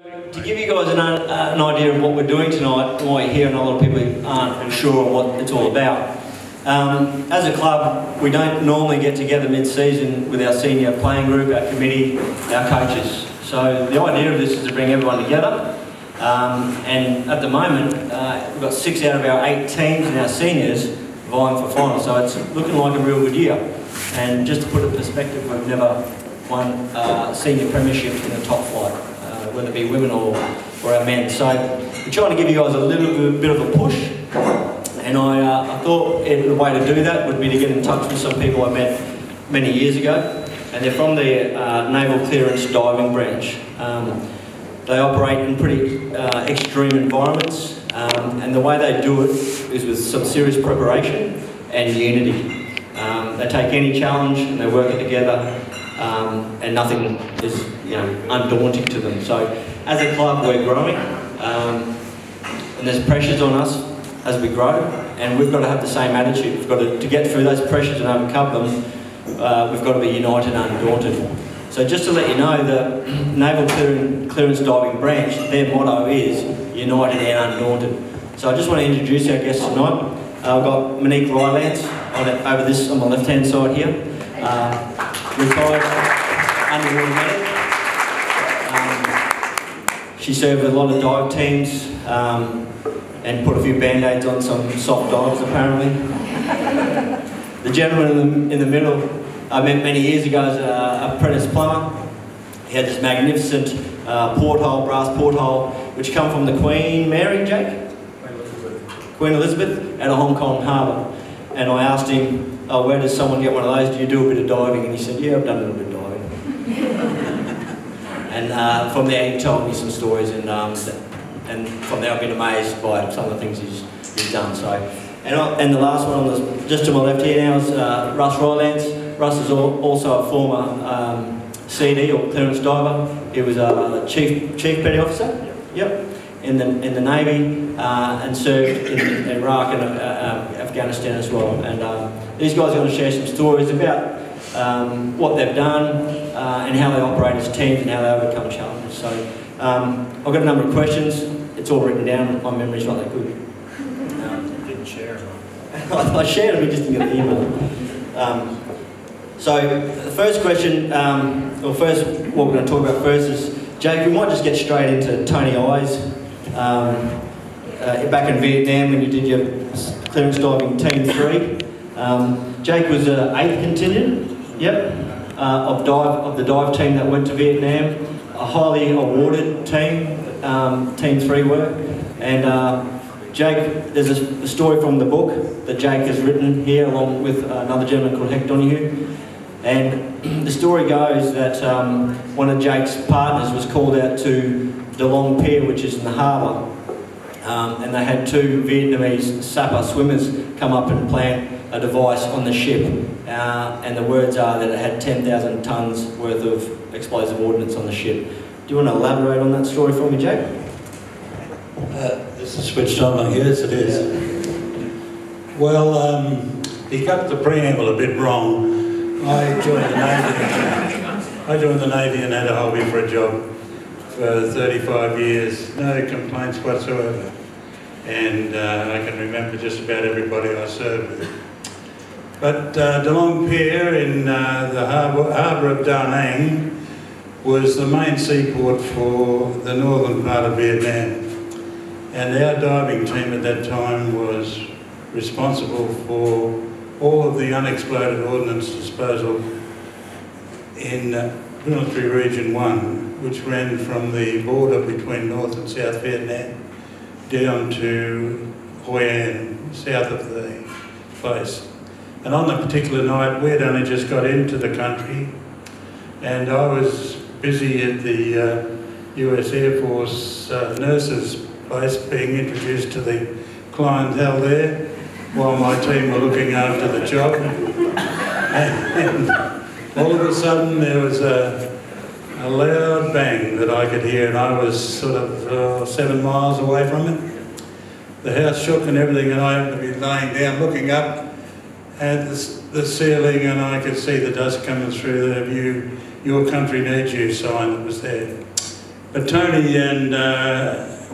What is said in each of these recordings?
To give you guys an idea of what we're doing tonight, why you're here, and a lot of people aren't sure what it's all about. As a club, we don't normally get together mid-season with our senior playing group, our committee, our coaches. So the idea of this is to bring everyone together. And at the moment, we've got 6 out of our 8 teams and our seniors vying for finals. So it's looking like a real good year. And just to put it in perspective, we've never won senior premiership in the top flight, whether it be women or our men. So we're trying to give you guys a little bit of a push. And I thought the way to do that would be to get in touch with some people I met many years ago. And they're from the Naval Clearance Diving Branch. They operate in pretty extreme environments, and the way they do it is with some serious preparation and unity. They take any challenge and they work it together, and nothing is undaunting to them. So as a club we're growing, and there's pressures on us as we grow, and we've got to have the same attitude. We've got to get through those pressures and overcome them. We've got to be united and undaunted. So just to let you know, the Naval Clearance Diving Branch, their motto is united and undaunted. So I just want to introduce our guests tonight. I've got Monique over this on my left-hand side here. Retired underwater medic. She served with a lot of dive teams and put a few band-aids on some soft dives apparently. The gentleman in the middle I met many years ago as an apprentice plumber. He had this magnificent porthole, brass porthole, which come from the Queen Mary, Jake? Queen Elizabeth at a Hong Kong harbour. And I asked him, oh, where does someone get one of those? Do you do a bit of diving? And he said, yeah, I've done a little bit of diving. And from there he told me some stories, and from there I've been amazed by some of the things he's done. So, and the last one just to my left here now is Russel. Russ is also a former CD or clearance diver. He was a chief petty officer. Yep. In the Navy and served in Iraq and Afghanistan as well. And these guys are going to share some stories about what they've done and how they operate as teams and how they overcome challenges. So I've got a number of questions. It's all written down. My memory's not that good. You didn't share them. I shared them, just didn't get the email. So the first question, what we're going to talk about first is, Jake, we might just get straight into Tony I's. Back in Vietnam when you did your clearance diving team 3. Jake was 8th contingent, yep, of the dive team that went to Vietnam. A highly awarded team, team 3 were. And Jake, there's a story from the book that Jake has written here along with another gentleman called Heck Donahue. And the story goes that one of Jake's partners was called out to the Long Pier, which is in the harbour, and they had 2 Vietnamese sapper swimmers come up and plant a device on the ship, and the words are that it had 10,000 tonnes worth of explosive ordnance on the ship. Do you want to elaborate on that story for me, Jake? This is switched on, yes it is. Yeah. Well, he got the preamble a bit wrong. I joined the Navy and had a hobby for a job for 35 years, no complaints whatsoever. And I can remember just about everybody I served with. But the Long Pier in the harbour of Da Nang was the main seaport for the northern part of Vietnam. And our diving team at that time was responsible for all of the unexploded ordnance disposal in Military Region 1, which ran from the border between North and South Vietnam down to Hoi An, south of the place. And on that particular night, we had only just got into the country, and I was busy at the US Air Force nurses' place being introduced to the clientele there, while my team were looking after the job. And all of a sudden there was a loud bang that I could hear, and I was sort of 7 miles away from it. The house shook and everything, and I happened to be laying down looking up at the ceiling, and I could see the dust coming through the "Your country needs you" sign that was there. But Tony and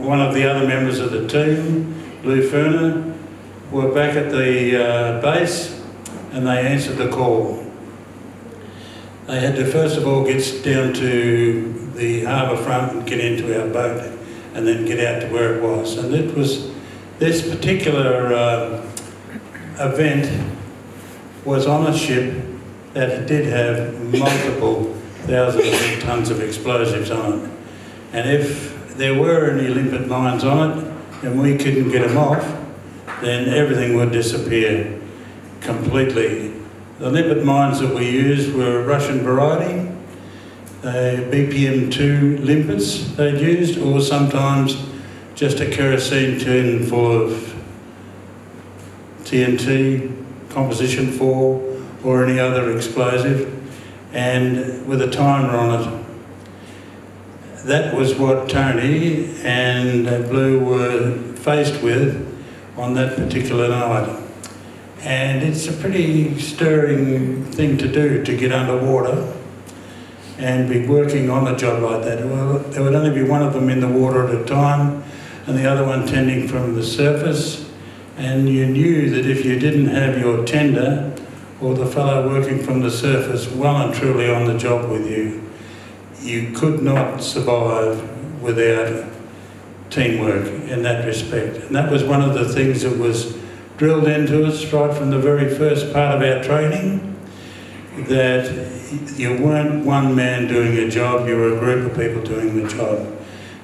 one of the other members of the team, Lou Ferner, were back at the base, and they answered the call. They had to first of all get down to the harbour front and get into our boat, and then get out to where it was. And it was this particular event was on a ship that did have multiple thousands of tonnes of explosives on it. And if there were any limpet mines on it and we couldn't get them off, then everything would disappear completely. The limpet mines that we used were a Russian variety, BPM-2 limpets they'd used, or sometimes just a kerosene tin full of TNT, composition 4, or any other explosive, and with a timer on it. That was what Tony and Blue were faced with on that particular night. And it's a pretty stirring thing to do, to get underwater and be working on a job like that. Well, there would only be one of them in the water at a time and the other one tending from the surface. And you knew that if you didn't have your tender or the fellow working from the surface well and truly on the job with you, you could not survive without teamwork in that respect. And that was one of the things that was drilled into us right from the very first part of our training, that you weren't one man doing a job, you were a group of people doing the job.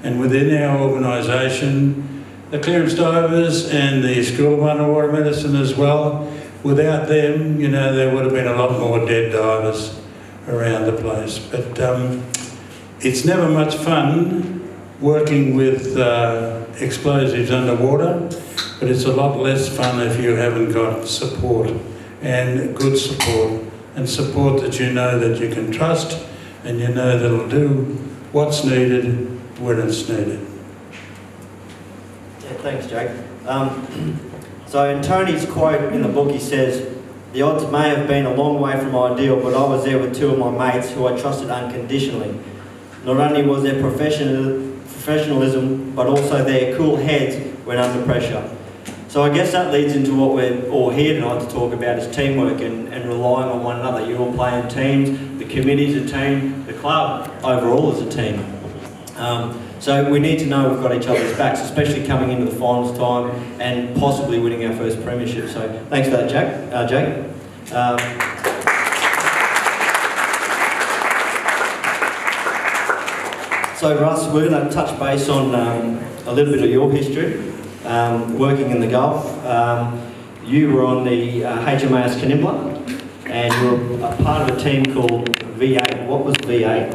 And within our organisation, the clearance divers and the School of Underwater Medicine as well, without them, you know, there would have been a lot more dead divers around the place. But it's never much fun working with explosives underwater, but it's a lot less fun if you haven't got support, and good support, and support that you know that you can trust, and you know that it'll do what's needed when it's needed. Yeah, thanks, Jake. So in Tony's quote in the book, he says, "The odds may have been a long way from ideal, but I was there with two of my mates who I trusted unconditionally. Not only was their professionalism, but also their cool heads when under pressure." So I guess that leads into what we're all here tonight to talk about, is teamwork and relying on one another. You all play in teams, the committee's a team, the club overall is a team. So we need to know we've got each other's backs, especially coming into the finals time and possibly winning our first premiership. So thanks for that, Jake. So Russ, we're going to touch base on a little bit of your history, working in the Gulf. You were on the HMAS Canimbla, and you were a part of a team called V8. What was V8?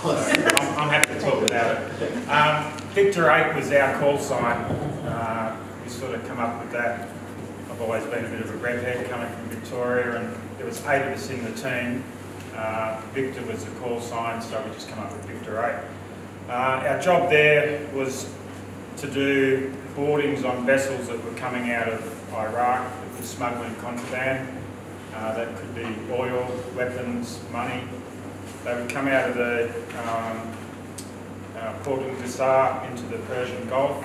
I'm happy to talk about it. Victor 8 was our call sign. We sort of come up with that. I've always been a bit of a redhead coming from Victoria, and there was 8 of us in the team. Victor was the call sign, so we just come up with Victor 8. Our job there was to do boardings on vessels that were coming out of Iraq that were smuggling contraband. That could be oil, weapons, money. They would come out of the Port of Qusar into the Persian Gulf,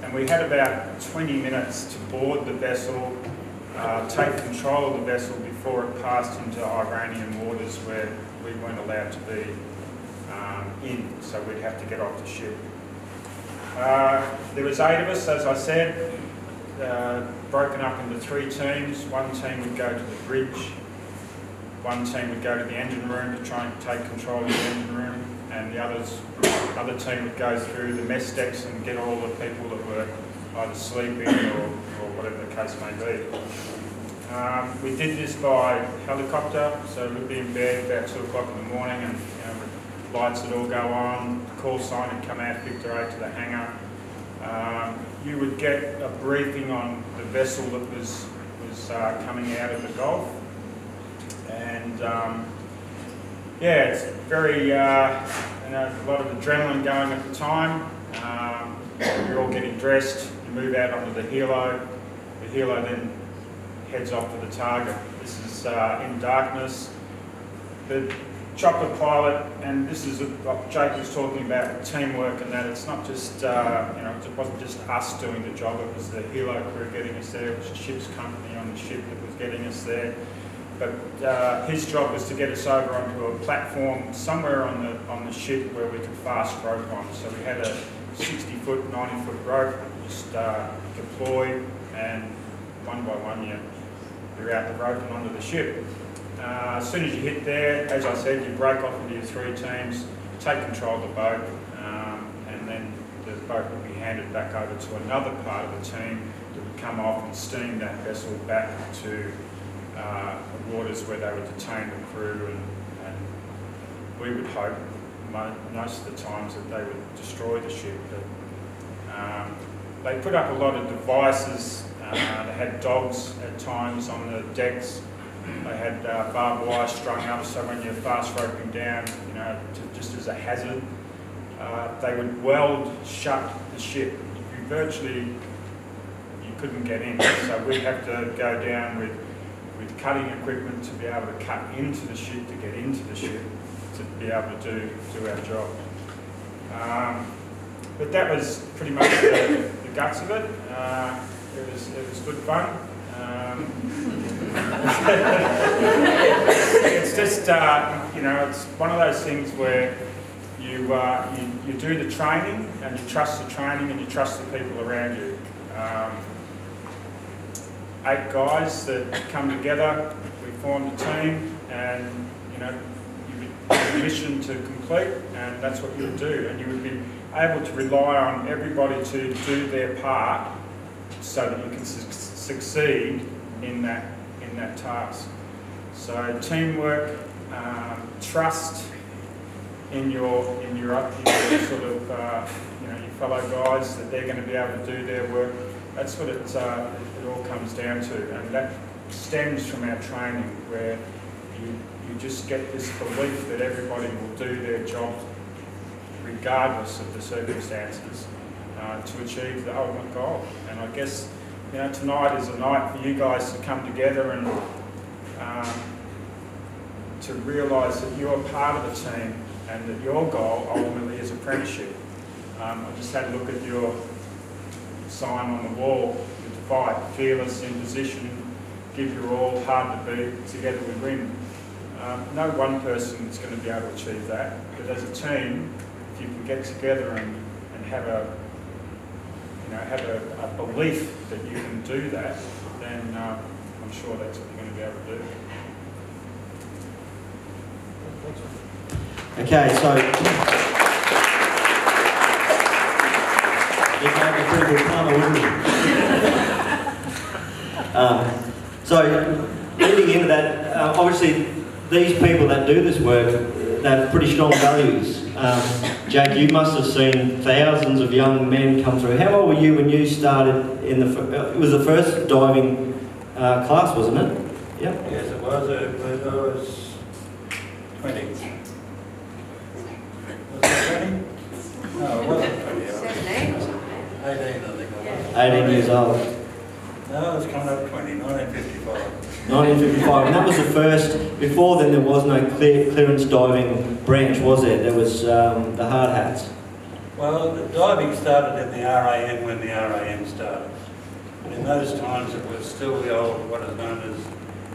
and we had about 20 minutes to board the vessel, take control of the vessel before it passed into Iranian waters where we weren't allowed to be in, so we'd have to get off the ship. There was 8 of us, as I said, broken up into 3 teams. One team would go to the bridge, one team would go to the engine room to try and take control of the engine room, and the other team would go through the mess decks and get all the people that were either sleeping or whatever the case may be. We did this by helicopter, so we'd be in bed about 2 o'clock in the morning, and lights would all go on, the call sign would come out, Victor 8 to the hangar. You would get a briefing on the vessel that was coming out of the Gulf. And yeah, it's very, a lot of adrenaline going at the time. You're all getting dressed, you move out onto the helo. The helo then heads off for the target. This is in darkness. The chopper pilot, and this is what Jake was talking about with teamwork and that. It's not just, it wasn't just us doing the job, it was the helo crew getting us there, it was the ship's company on the ship that was getting us there. But his job was to get us over onto a platform somewhere on the ship where we could fast rope on. So we had a 60-foot, 90-foot rope, just deploy, and one by one you're out the rope and onto the ship. As soon as you hit there, as I said, you break off into your 3 teams, take control of the boat, and then the boat would be handed back over to another part of the team that would come off and steam that vessel back to the waters where they would detain the crew, and we would hope most of the times that they would destroy the ship. But, they put up a lot of devices. They had dogs at times on the decks. They had barbed wire strung up, so when you're fast roping down, just as a hazard, they would weld shut the ship. You couldn't get in, so we'd have to go down with cutting equipment to be able to cut into the ship, to get into the ship, to be able to do our job. But that was pretty much the guts of it. It was good fun. It's just, it's one of those things where you do the training, and you trust the training, and you trust the people around you. 8 guys that come together, we formed a team, and you have a mission to complete, and that's what you would do. And you would be able to rely on everybody to do their part so that you can succeed in that task. So teamwork, trust in your sort of your fellow guys that they're going to be able to do their work. That's what it all comes down to, and that stems from our training, where you just get this belief that everybody will do their job regardless of the circumstances to achieve the ultimate goal. And I guess tonight is a night for you guys to come together and to realise that you're part of the team and that your goal ultimately is apprenticeship. I just had a look at your sign on the wall: with fight, fearless, in position, give your all, hard to beat, together we win. No one person is going to be able to achieve that, but as a team, if you can get together and have a belief that you can do that, then I'm sure that's what you're going to be able to do. Okay, so you gave a pretty good plumber, wouldn't you? So leading into that, obviously these people that do this work, they have pretty strong values. Jake, you must have seen thousands of young men come through. How old were you when you started in it was the first diving class, wasn't it? Yep. Yes, it was. I was 20. Was it 20? No, it wasn't 20. 18, I think I was. 18 years old. No, I was coming up 20, 1955. 1955, and that was the first. Before then, there was no clearance diving branch, was there? There was the hard hats. Well, the diving started in the RAN when the RAN started. But in those times, it was still the old, what is known as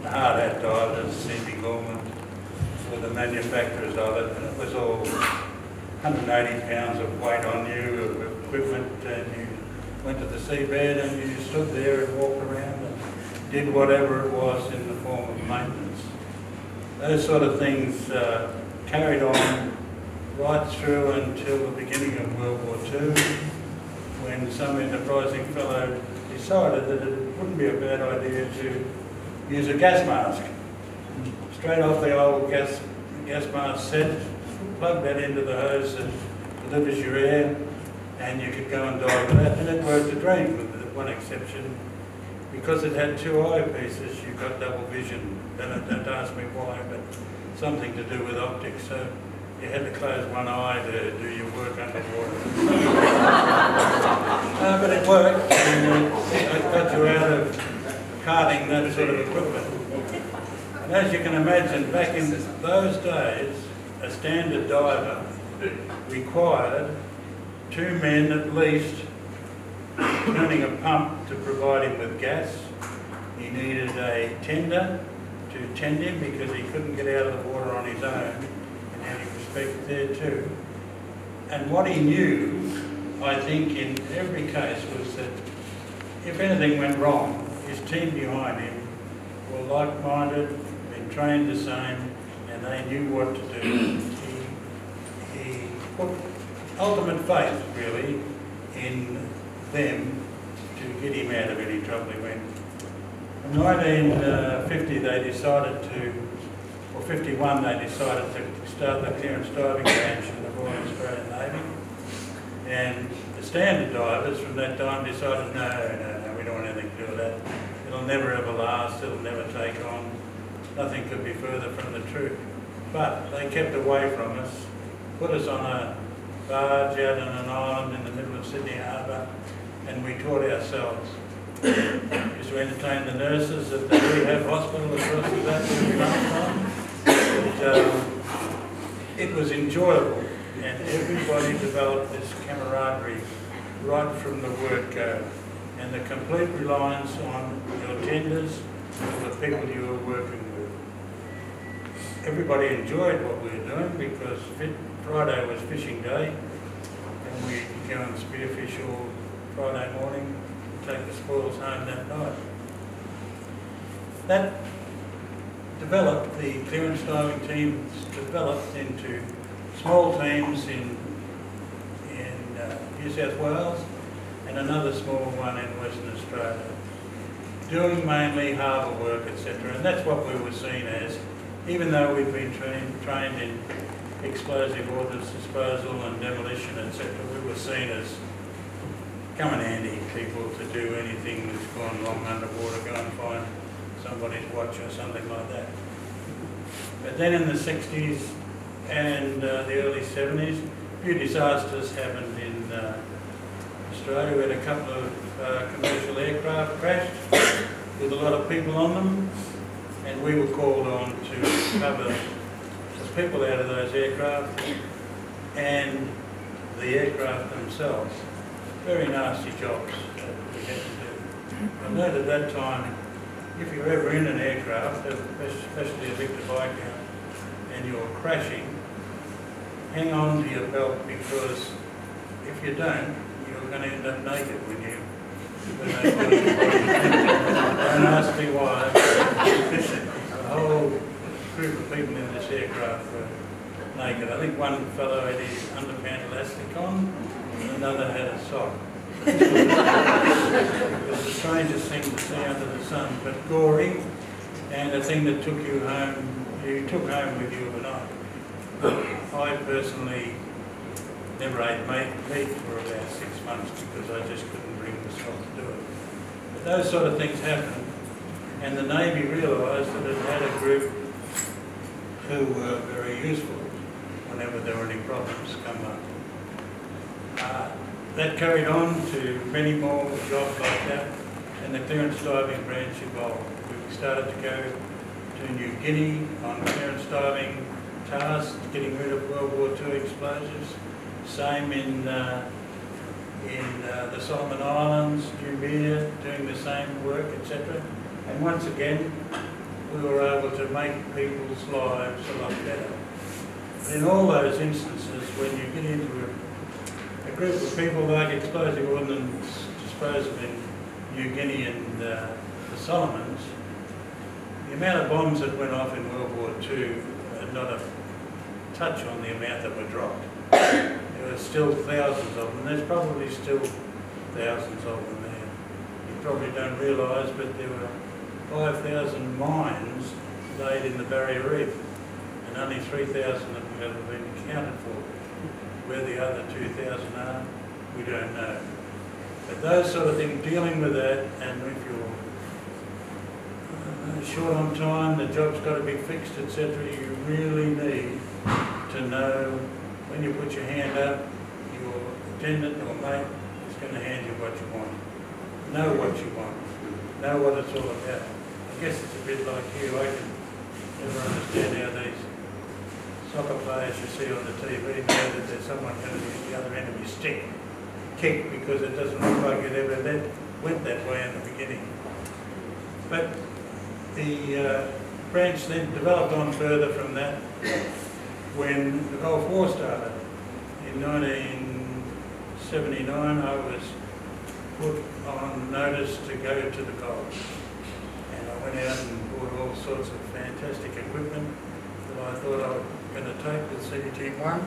the hard hat divers, C.B. Gorman, were the manufacturers of it, and it was all 180 pounds of weight on you, of equipment, and you went to the seabed and you stood there and walked around and did whatever it was in the form of maintenance. Those sort of things carried on right through until the beginning of World War II, when some enterprising fellow decided that it wouldn't be a bad idea to use a gas mask. Straight off the old gas mask set, plug that into the hose that delivers your air, and you could go and dive with that, and it worked a dream, with one exception. Because it had 2 eyepieces, you got double vision. Don't ask me why, but something to do with optics. So you had to close one eye to do your work underwater. But it worked, and it got you out of carting that sort of equipment. And as you can imagine, back in those days, a standard diver required 2 men at least turning a pump to provide him with gas. He needed a tender to tend him because he couldn't get out of the water on his own, and had respect there too. And what he knew, I think, in every case was that if anything went wrong, his team behind him were like-minded, been trained the same, and they knew what to do. He put ultimate faith, really, in them to get him out of any trouble he went. In 1950 they decided to, or 51 they decided to start the clearance diving branch in the Royal Australian Navy. And the standard divers from that time decided, no, we don't want anything to do with that. It'll never ever last, it'll never take on. Nothing could be further from the truth. But they kept away from us, put us on a barge out on an island in the middle of Sydney Harbour, and we taught ourselves. We used to entertain the nurses at the rehab hospital across the back every lunchtime. It was enjoyable, and everybody developed this camaraderie right from the word go, and the complete reliance on your tenders or the people you were working with. Everybody enjoyed what we were doing because Friday was fishing day, and we'd go and spearfish all Friday morning, take the spoils home that night. That developed, the clearance diving teams developed into small teams in New South Wales and another small one in Western Australia, doing mainly harbour work, etc. And that's what we were seen as, even though we'd been trained in explosive ordnance disposal and demolition, etc. We were seen as come in handy people to do anything that's gone wrong underwater, go and find somebody's watch or something like that. But then in the 60s and the early 70s, a few disasters happened in Australia. We had a couple of commercial aircraft crashed with a lot of people on them, and we were called on to cover the people out of those aircraft and the aircraft themselves. Very nasty jobs that we had to do. I noted at that time, if you're ever in an aircraft, especially a Victor Viscount, and you're crashing, hang on to your belt, because if you don't, you're going to end up naked when they find your body. Don't ask me why. A whole group of people in this aircraft were naked. I think one fellow had his underpant elastic on, and another had a sock. It was the strangest thing to see under the sun, but gory, and a thing that took you home, you took home with you overnight. I personally never ate meat for about 6 months because I just couldn't bring myself to do it. But those sort of things happened, and the Navy realised that it had a group who were very useful whenever there were any problems come up. That carried on to many more jobs like that, and the clearance diving branch evolved. We started to go to New Guinea on clearance diving tasks, getting rid of World War II explosives. Same in the Solomon Islands, Nambour, doing the same work, etc. And once again, we were able to make people's lives a lot better. But in all those instances, when you get into a group of people like explosive ordnance disposal in New Guinea and the Solomons, the amount of bombs that went off in World War II had not a touch on the amount that were dropped. There were still thousands of them. There's probably still thousands of them there. You probably don't realise, but there were 5,000 mines laid in the Barrier Reef, and only 3,000 of them have ever been accounted for. Where the other 2,000 are, we don't know. But those sort of things, dealing with that, and if you're short on time, the job's got to be fixed, etc., you really need to know when you put your hand up, your attendant or mate is going to hand you what you want. Know what you want. Know what it's all about. I guess it's a bit like you. I can never understand how these soccer players you see on the TV know that there's someone going to be at the other end of your stick kick, because it doesn't look like it ever went that way in the beginning. But the branch then developed on further from that when the Gulf War started. In 1979 I was put on notice to go to the Gulf, and I went out and bought all sorts of fantastic equipment that I thought I was going to take with CT1.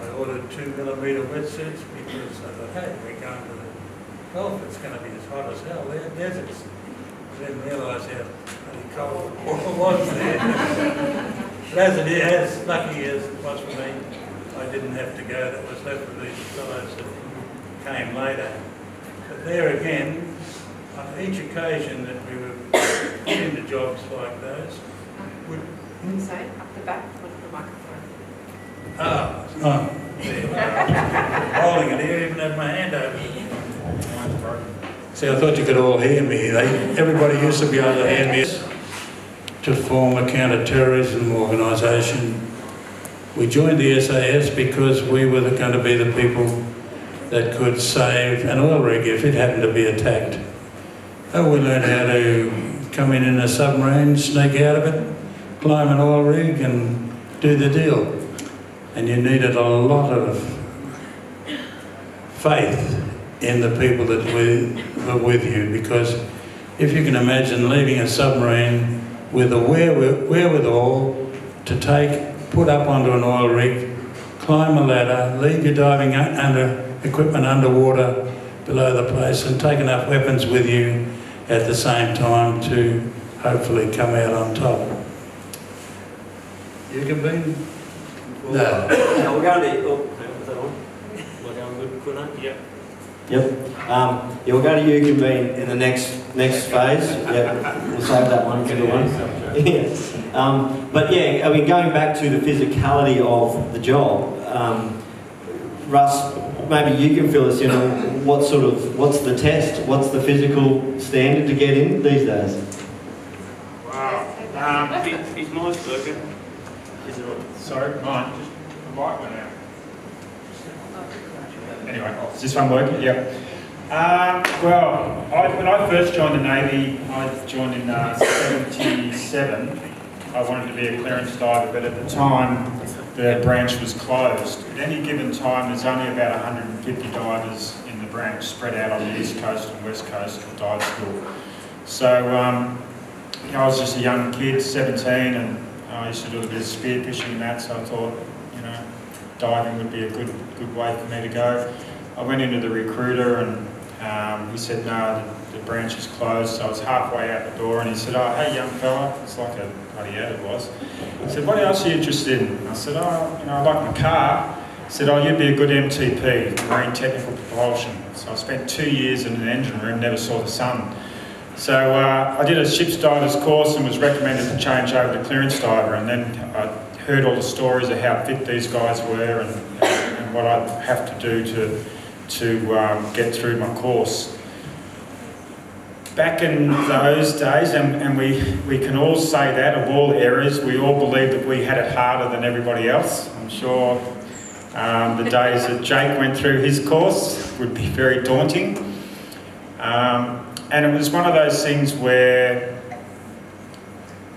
I ordered 2mm wetsuits because I thought, hey, we're going to the Gulf, it's going to be as hot as hell, they're deserts. I didn't realise how bloody cold the water was there. But as it is, lucky as it was for me, I didn't have to go. That was left with these fellows that came later. But there again, on each occasion that we were put into jobs like those, Sorry, up the back with the microphone. There. Holding it here, even had my hand over it. See, I thought you could all hear me. Everybody used to be able to hear me. To form a counter-terrorism organisation. We joined the SAS because we were going to be the people that could save an oil rig if it happened to be attacked. Oh, we learned how to come in a submarine, sneak out of it, climb an oil rig and do the deal. And you needed a lot of faith in the people that were with you, because if you can imagine leaving a submarine with a wherewithal to put up onto an oil rig, climb a ladder, leave your diving equipment underwater below the place, and take enough weapons with you at the same time to hopefully come out on top. You can be? No. No, we're going to... Oh, is that on? We're going good, couldn't I? Yep. Yep. Yeah, we'll go to you convene in the next phase. Yeah, we'll save that one for the one. Yeah. But yeah, I mean, going back to the physicality of the job, Russ, maybe you can fill us in on what's the test, what's the physical standard to get in these days? Wow. Is mine working? Is it on? Sorry, mine. Just the mic went out. Anyway, is this one working? Yep. Well, when I first joined the Navy, I joined in 77. I wanted to be a clearance diver, but at the time, the branch was closed. At any given time, there's only about 150 divers in the branch, spread out on the east coast and west coast of dive school. So I was just a young kid, 17, and I used to do a bit of spearfishing and that, so I thought, diving would be a good way for me to go. I went into the recruiter and he said, no, the branch is closed. So I was halfway out the door and he said, oh, hey, young fella. It's like a bloody ad it was. He said, what else are you interested in? I said, oh, I like my car. He said, oh, you'd be a good MTP, Marine Technical Propulsion. So I spent 2 years in an engine room, never saw the sun. So I did a ship's diver's course and was recommended to change over to clearance diver, and then I heard all the stories of how fit these guys were and what I'd have to do to get through my course. Back in those days, and we can all say that, of all areas, we all believed that we had it harder than everybody else. I'm sure the days that Jake went through his course would be very daunting. And it was one of those things where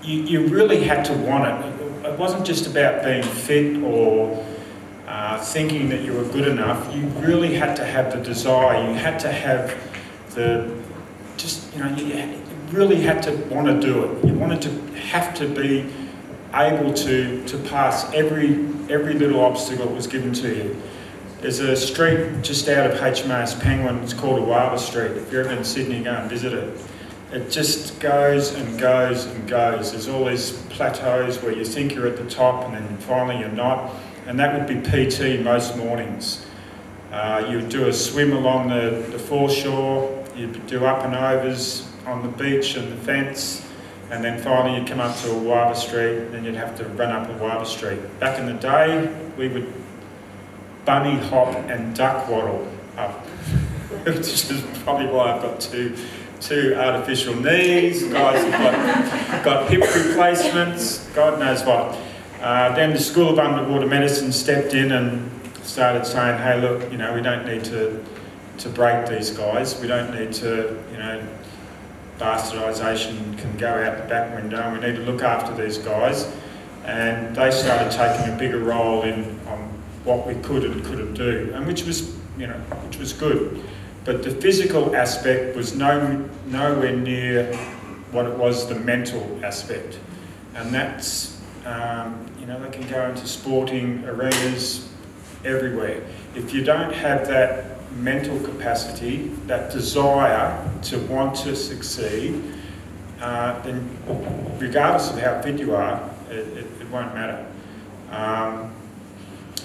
you really had to want it. It wasn't just about being fit or thinking that you were good enough. You really had to have the desire. You had to have you really had to want to do it. You wanted to have to be able to pass every little obstacle that was given to you. There's a street just out of HMAS Penguin, it's called Awaba Street. If you're ever in Sydney, go and visit it. It just goes and goes and goes. There's all these plateaus where you think you're at the top and then finally you're not. And that would be PT most mornings. You would do a swim along the foreshore, you'd do up and overs on the beach and the fence, and then finally you'd come up to Awaba Street, and then you'd have to run up Awaba Street. Back in the day, we would bunny hop and duck waddle up, which is probably why I've got two artificial knees, guys have got hip replacements, God knows what. Then the School of Underwater Medicine stepped in and started saying, hey look, we don't need to break these guys, we don't need to, bastardisation can go out the back window, and we need to look after these guys. And they started taking a bigger role on what we could and couldn't do, and which was good. But the physical aspect was nowhere near what it was the mental aspect. And that's, they can go into sporting arenas everywhere. If you don't have that mental capacity, that desire to want to succeed, then regardless of how fit you are, it won't matter.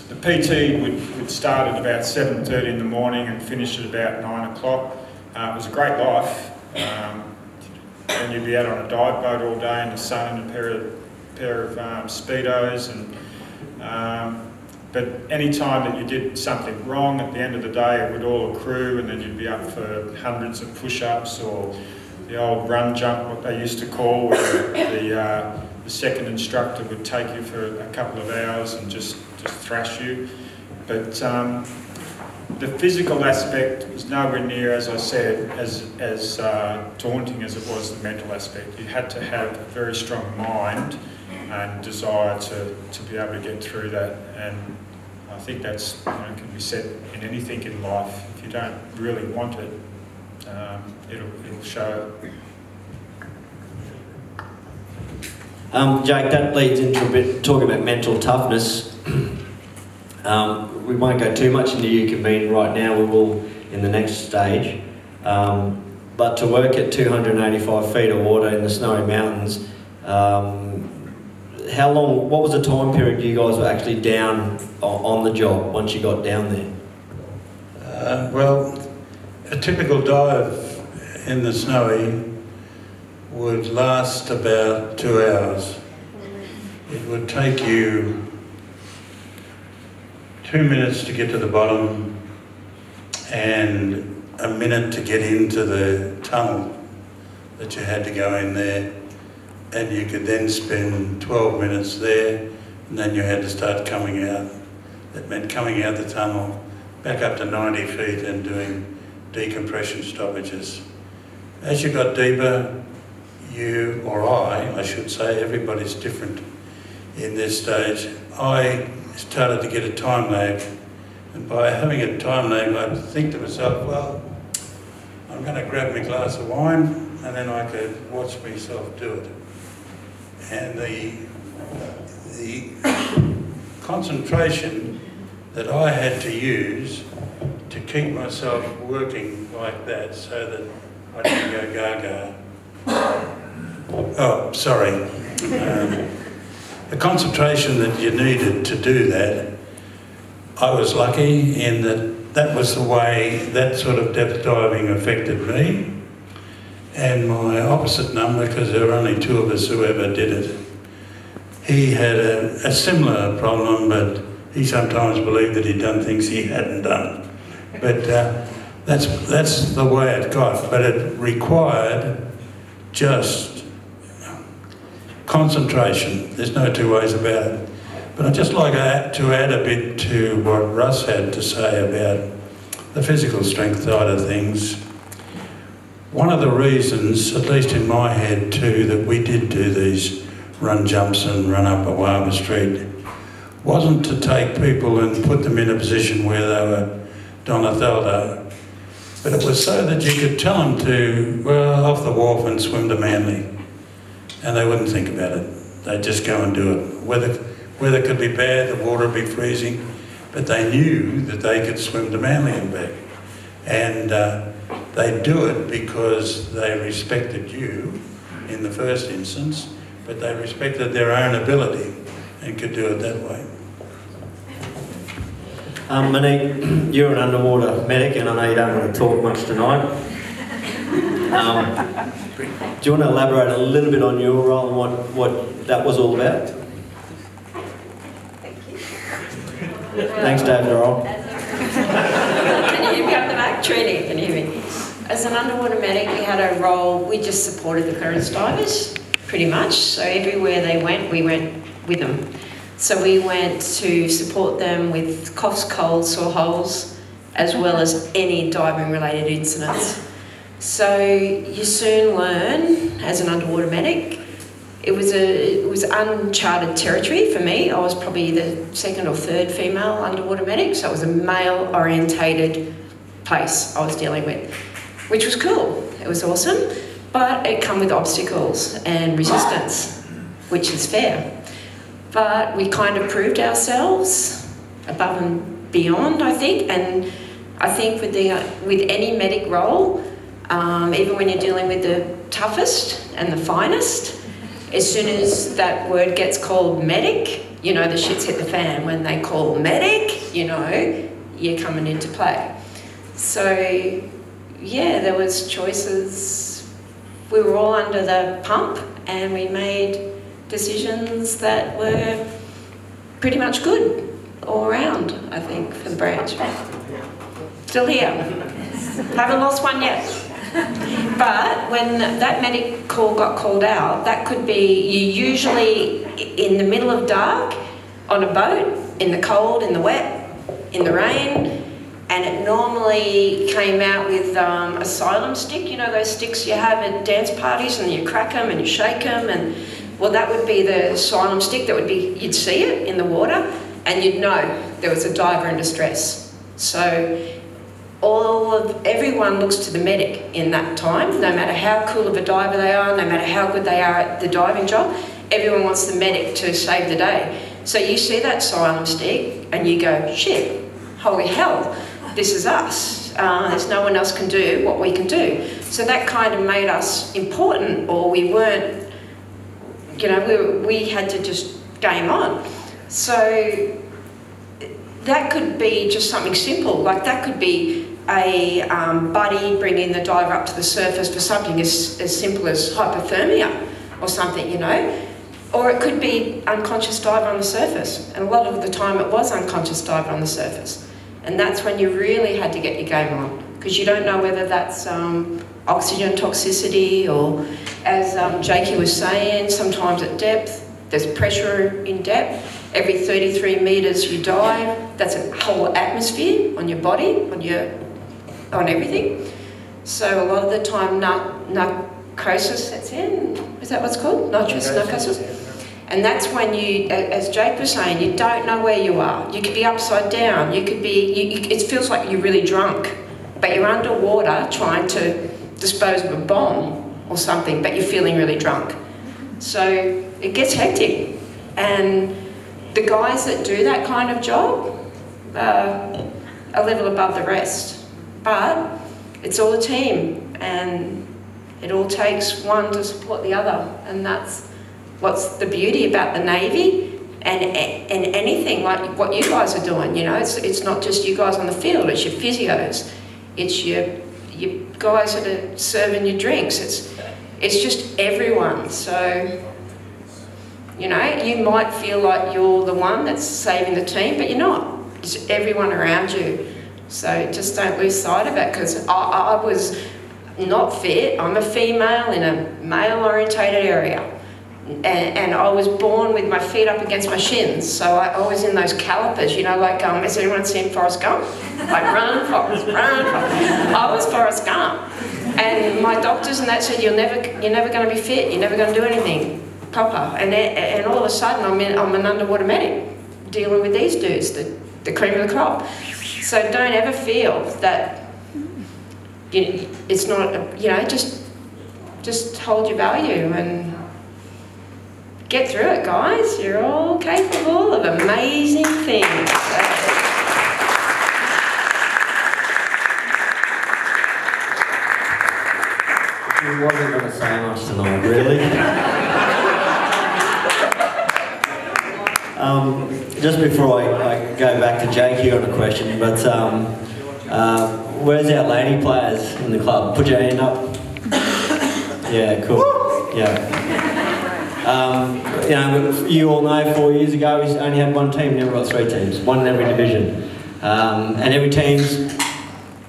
The PT would start at about 7:30 in the morning and finish at about 9 o'clock. It was a great life. And you'd be out on a dive boat all day in the sun in a pair of Speedos. But any time that you did something wrong, at the end of the day, it would all accrue, and then you'd be up for hundreds of push-ups, or the old run jump, what they used to call, where the second instructor would take you for a couple of hours and just thrash you. But the physical aspect was nowhere near, as I said, as daunting as it was the mental aspect. You had to have a very strong mind and desire to be able to get through that. And I think that's can be said in anything in life. If you don't really want it, it'll show. Jake, that leads into a bit talking about mental toughness. We won't go too much into Eucamine right now, we will in the next stage. But to work at 285 feet of water in the snowy mountains, how long, what was the time period you guys were actually down on the job once you got down there? Well, a typical dive in the snowy would last about 2 hours. It would take you 2 minutes to get to the bottom and a minute to get into the tunnel that you had to go in there, and you could then spend 12 minutes there, and then you had to start coming out. That meant coming out the tunnel, back up to 90 feet and doing decompression stoppages. As you got deeper, you, or I should say, everybody's different in this stage. I started to get a time lag, and by having a time lag, I'd think to myself, well, I'm going to grab my glass of wine, and then I could watch myself do it. And the concentration that I had to use to keep myself working like that so that I didn't go gaga. Oh, sorry. The concentration that you needed to do that, I was lucky in that was the way that sort of depth diving affected me. And my opposite number, because there were only 2 of us who ever did it, he had a similar problem, but he sometimes believed that he'd done things he hadn't done. But that's the way it got. But it required just concentration. There's no two ways about it. But I'd just like to add a bit to what Russ had to say about the physical strength side of things. One of the reasons, at least in my head too, that we did do these run jumps and run up Awaba Street wasn't to take people and put them in a position where they were Donathello, but it was so that you could tell them to, well, off the wharf and swim to Manly. And they wouldn't think about it. They'd just go and do it. Weather could be bad, the water would be freezing, but they knew that they could swim to Manly and back. And they'd do it because they respected you in the first instance, but they respected their own ability and could do it that way. Monique, you're an underwater medic, and I know you don't want to talk much tonight. Do you want to elaborate a little bit on your role and what that was all about? Thank you. Thanks, David Earl. Can you hear me up the back? Trini, can you hear me? As an underwater medic, we had a role, we just supported the clearance divers, pretty much. So everywhere they went, we went with them. So we went to support them with coughs, colds, sore holes, as well as any diving related incidents. So you soon learn as an underwater medic. It was uncharted territory for me. I was probably the second or third female underwater medic, so it was a male orientated place I was dealing with, which was cool. It was awesome, but it came with obstacles and resistance, which is fair. But we kind of proved ourselves above and beyond, I think. And I think with any medic role, even when you're dealing with the toughest and the finest, as soon as that word gets called medic, you know the shit's hit the fan. When they call medic, you know you're coming into play. So yeah, there was choices. We were all under the pump, and we made decisions that were pretty much good all around, I think, for the branch. Still here. Haven't lost one yet. But when that medic call got called out, that could be you usually in the middle of dark, on a boat, in the cold, in the wet, in the rain, and it normally came out with asylum stick, you know those sticks you have at dance parties and you crack them and you shake them, and well, that would be the asylum stick. That would be, you'd see it in the water and you'd know there was a diver in distress. So everyone looks to the medic in that time, no matter how cool of a diver they are, no matter how good they are at the diving job, everyone wants the medic to save the day. So you see that asylum stick and you go, shit, holy hell, this is us. There's no one else can do what we can do. So that kind of made us important, or we weren't, you know, we had to just game on. So that could be just something simple, like that could be a buddy bringing the diver up to the surface for something as simple as hypothermia or something, you know. Or it could be unconscious diver on the surface, and a lot of the time it was unconscious diver on the surface. And that's when you really had to get your game on, because you don't know whether that's oxygen toxicity, or as Jakey was saying, sometimes at depth, there's pressure in depth. Every 33 metres you dive, that's a whole atmosphere on your body, on everything. So a lot of the time narcosis sets in. Is that what's called? Narcosis? And that's when you, as Jake was saying, you don't know where you are. You could be upside down. You could be, it feels like you're really drunk, but you're underwater trying to dispose of a bomb or something, but you're feeling really drunk. So it gets hectic. And the guys that do that kind of job are a level above the rest. But it's all a team, and it all takes one to support the other, and that's what's the beauty about the Navy and anything like what you guys are doing. You know, it's not just you guys on the field, it's your physios, it's your guys that are serving your drinks, it's just everyone. So, you know, you might feel like you're the one that's saving the team, but you're not. It's everyone around you. So just don't lose sight of it, because I was not fit. I'm a female in a male-orientated area. And I was born with my feet up against my shins, so I was in those calipers, you know, like, has anyone seen Forrest Gump? Like, run, Forrest, run, Forrest. I was Forrest Gump. And my doctors and that said, you're never going to be fit, you're never going to do anything proper. And all of a sudden, I'm an underwater medic, dealing with these dudes, the cream of the crop. So don't ever feel that, you know, it's not, you know, just hold your value and get through it, guys. You're all capable of amazing things. He wasn't going to say much tonight, really. Just before I go back to Jake here on a question, but where's our lady players in the club? Put your hand up. Yeah, cool. Yeah. You know, you all know 4 years ago we only had one team, now we've got 3 teams, one in every division. And every team's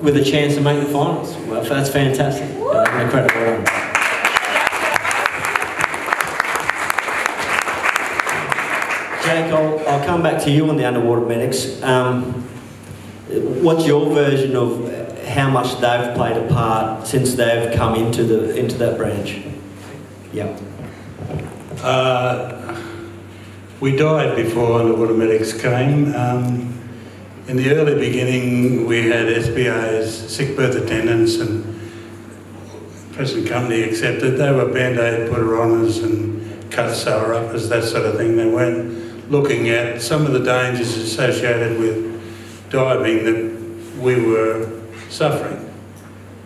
with a chance to make the finals. Well, that's fantastic. An incredible run. Jake, I'll come back to you on the underwater medics. What's your version of how much they've played a part since they've come into that branch? Yeah. We died before underwater medics came. In the early beginning, we had SBAs, sick berth attendants, and present company accepted. They were band-aid putter-oners and cut sewer-uppers, that sort of thing. They weren't looking at some of the dangers associated with diving that we were suffering.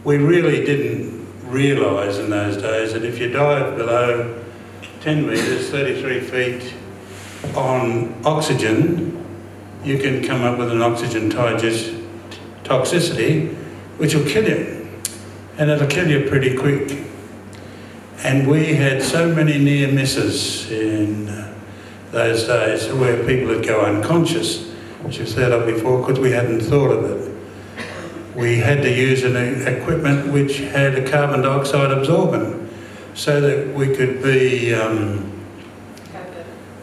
We really didn't realise in those days that if you dive below 10 metres, 33 feet on oxygen, you can come up with an oxygen toxicity which will kill you, and it'll kill you pretty quick. And we had so many near misses in those days where people would go unconscious, which you've heard of before, because we hadn't thought of it. We had to use an equipment which had a carbon dioxide absorbent so that we could be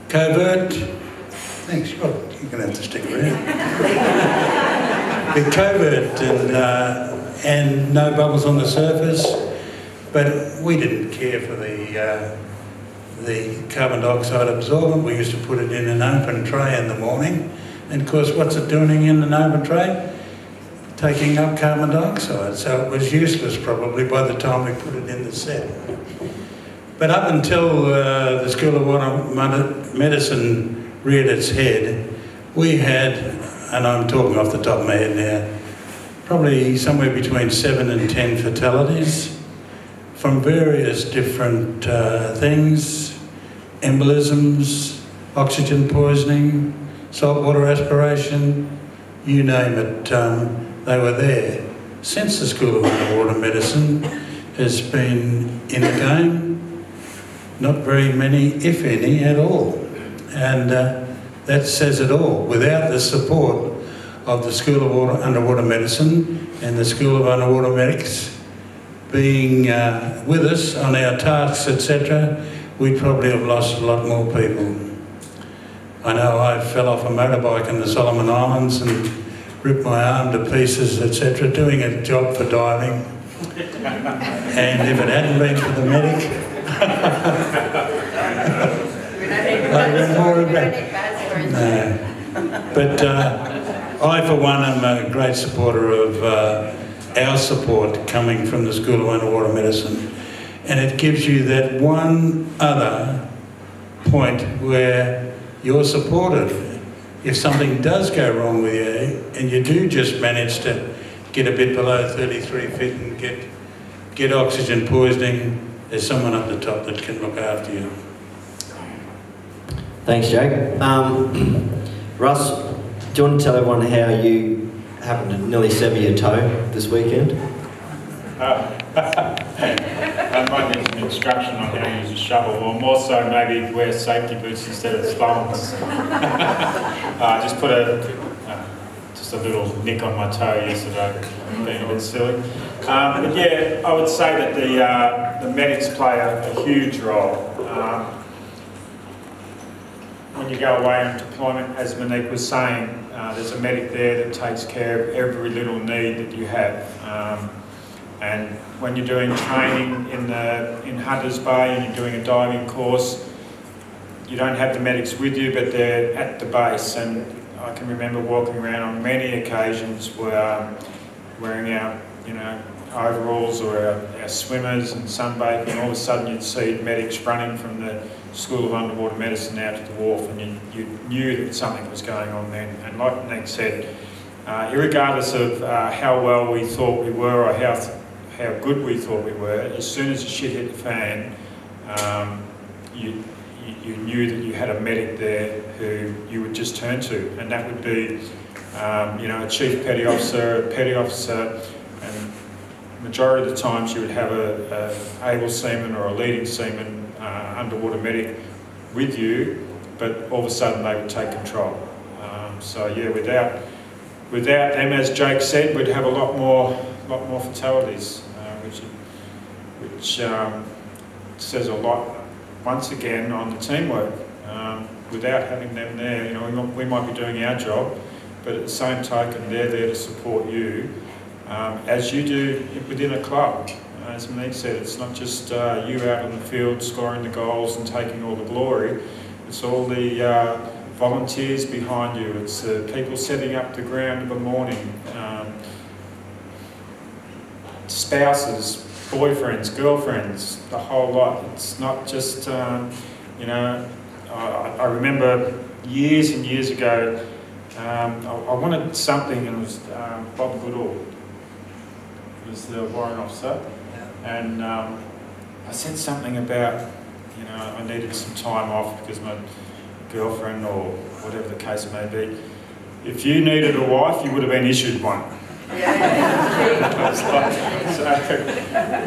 covert. Thanks, you're going to have to stick around. Be covert and no bubbles on the surface, but we didn't care for the carbon dioxide absorbent. We used to put it in an open tray in the morning, and of course, what's it doing in an open tray? Taking up carbon dioxide, so it was useless probably by the time we put it in the set. But up until the School of Water Medicine reared its head, we had, and I'm talking off the top of my head now, probably somewhere between 7 and 10 fatalities from various different things, embolisms, oxygen poisoning, saltwater aspiration, you name it, they were there. Since the School of Underwater Medicine has been in the game, not very many, if any, at all. And that says it all. Without the support of the School of Underwater Medicine and the School of Underwater Medics being with us on our tasks, etc., we'd probably have lost a lot more people. I know I fell off a motorbike in the Solomon Islands and ripped my arm to pieces, etc., doing a job for diving. And if it hadn't been for the medic, no. But I, for one, am a great supporter of our support coming from the School of Underwater Medicine. And it gives you that one other point where you're supported. If something does go wrong with you, and you do just manage to get a bit below 33 feet and get oxygen poisoning, there's someone up the top that can look after you. Thanks, Jake. Russ, do you want to tell everyone how you happened to nearly sever your toe this weekend? I might need some instruction on how to use a shovel, or more so maybe wear safety boots instead of slums. Just put just a little nick on my toe yesterday, being a bit silly. But yeah, I would say that the medics play a huge role. When you go away on deployment, as Monique was saying, there's a medic there that takes care of every little need that you have. And when you're doing training in Hunters Bay and you're doing a diving course, you don't have the medics with you, but they're at the base. And I can remember walking around on many occasions where wearing our, overalls or our swimmers and sunbathing, and all of a sudden you'd see medics running from the School of Underwater Medicine out to the wharf, and you knew that something was going on then. And like Monique said, irregardless of how well we thought we were or how good we thought we were, as soon as the shit hit the fan, you knew that you had a medic there who you would just turn to, and that would be, a chief petty officer, and majority of the times you would have a able seaman or a leading seaman, underwater medic with you, but all of a sudden they would take control. So yeah, without them, as Jake said, we'd have a lot more fatalities, which says a lot, once again, on the teamwork Without having them there, you know, we might be doing our job, but at the same token, they're there to support you, as you do within a club. As Monique said, it's not just you out on the field scoring the goals and taking all the glory. It's all the volunteers behind you. It's the people setting up the ground of the morning, spouses, boyfriends, girlfriends, the whole lot. It's not just, you know, I remember years and years ago, I wanted something, and it was Bob Goodall, who was the warrant officer, and I said something about, you know, I needed some time off because my girlfriend, or whatever the case may be. If you needed a wife, you would have been issued one. I was like, so,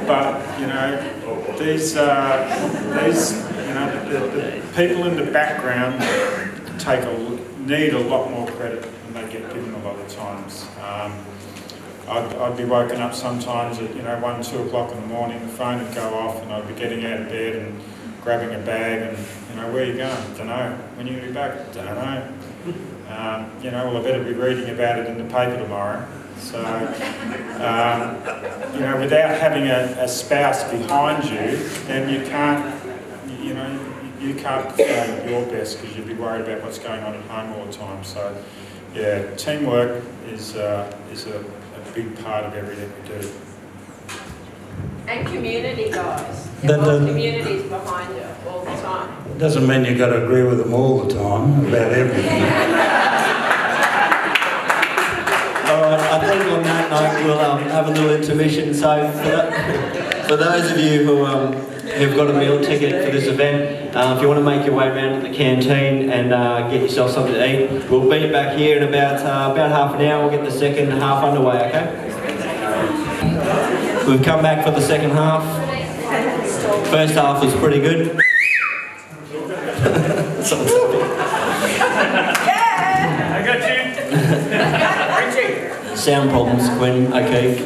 but you know, these you know, the people in the background need a lot more credit than they get given a lot of times. I'd be woken up sometimes at, you know, 1, 2 o'clock in the morning, the phone would go off, and I'd be getting out of bed and grabbing a bag and, you know, where are you going? Don't know. When are you going to be back? Don't know. You know, well, I better be reading about it in the paper tomorrow. So, you know, without having a spouse behind you, then you can't, you know, you can't perform your best because you'd be worried about what's going on at home all the time. So, yeah, teamwork is a big part of everything we do. And community, guys. The whole community's behind you all the time. Doesn't mean you've got to agree with them all the time about everything. All right, I think on that note we'll have a little intermission. So for those of you who've got a meal ticket for this event, if you want to make your way around to the canteen and get yourself something to eat, we'll be back here in about half an hour. We'll get the second half underway, okay? We've come back for the second half. First half was pretty good. I got you. Sound problems, Gwen. Okay.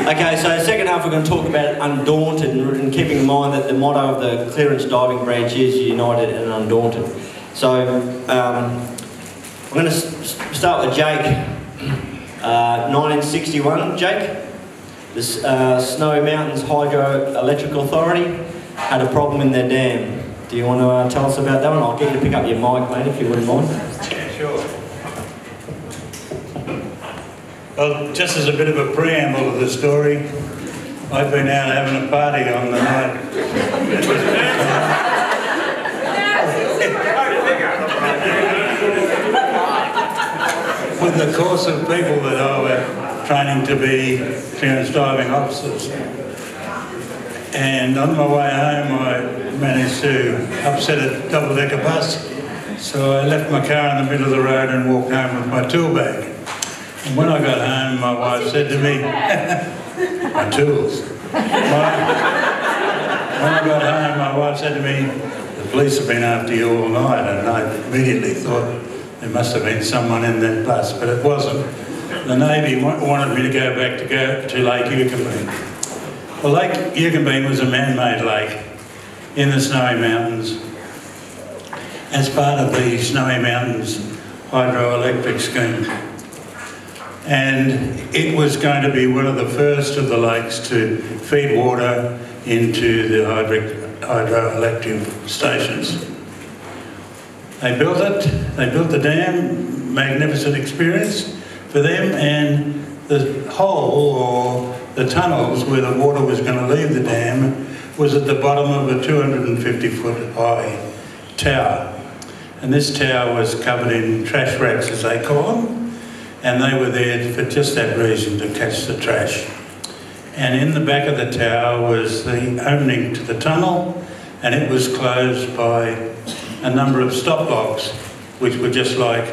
Okay, so second half we're going to talk about Undaunted, and keeping in mind that the motto of the clearance diving branch is United and Undaunted. So I'm going to start with Jake. 1961, Jake. The Snowy Mountains Hydroelectric Authority had a problem in their dam. Do you want to tell us about that one? I'll get you to pick up your mic, mate, if you wouldn't mind. Yeah, sure. Well, just as a bit of a preamble to the story, I've been out having a party on the night. With the course of people that I were training to be clearance diving officers. And on my way home I managed to upset a double-decker bus. So I left my car in the middle of the road and walked home with my tool bag. And when I got home, my wife said to me, my tools. When I got home, my wife said to me, the police have been after you all night. And I immediately thought there must have been someone in that bus, but it wasn't. The Navy wanted me to go back to Lake Yucambine. Well, Lake Yucambine was a man-made lake in the Snowy Mountains as part of the Snowy Mountains hydroelectric scheme. And it was going to be one of the first of the lakes to feed water into the hydroelectric stations. They built it, they built the dam, magnificent experience for them, and the hole, or the tunnels where the water was going to leave the dam, was at the bottom of a 250-foot high tower. And this tower was covered in trash racks, as they call them, and they were there for just that reason, to catch the trash. And in the back of the tower was the opening to the tunnel, and it was closed by a number of stop logs, which were just like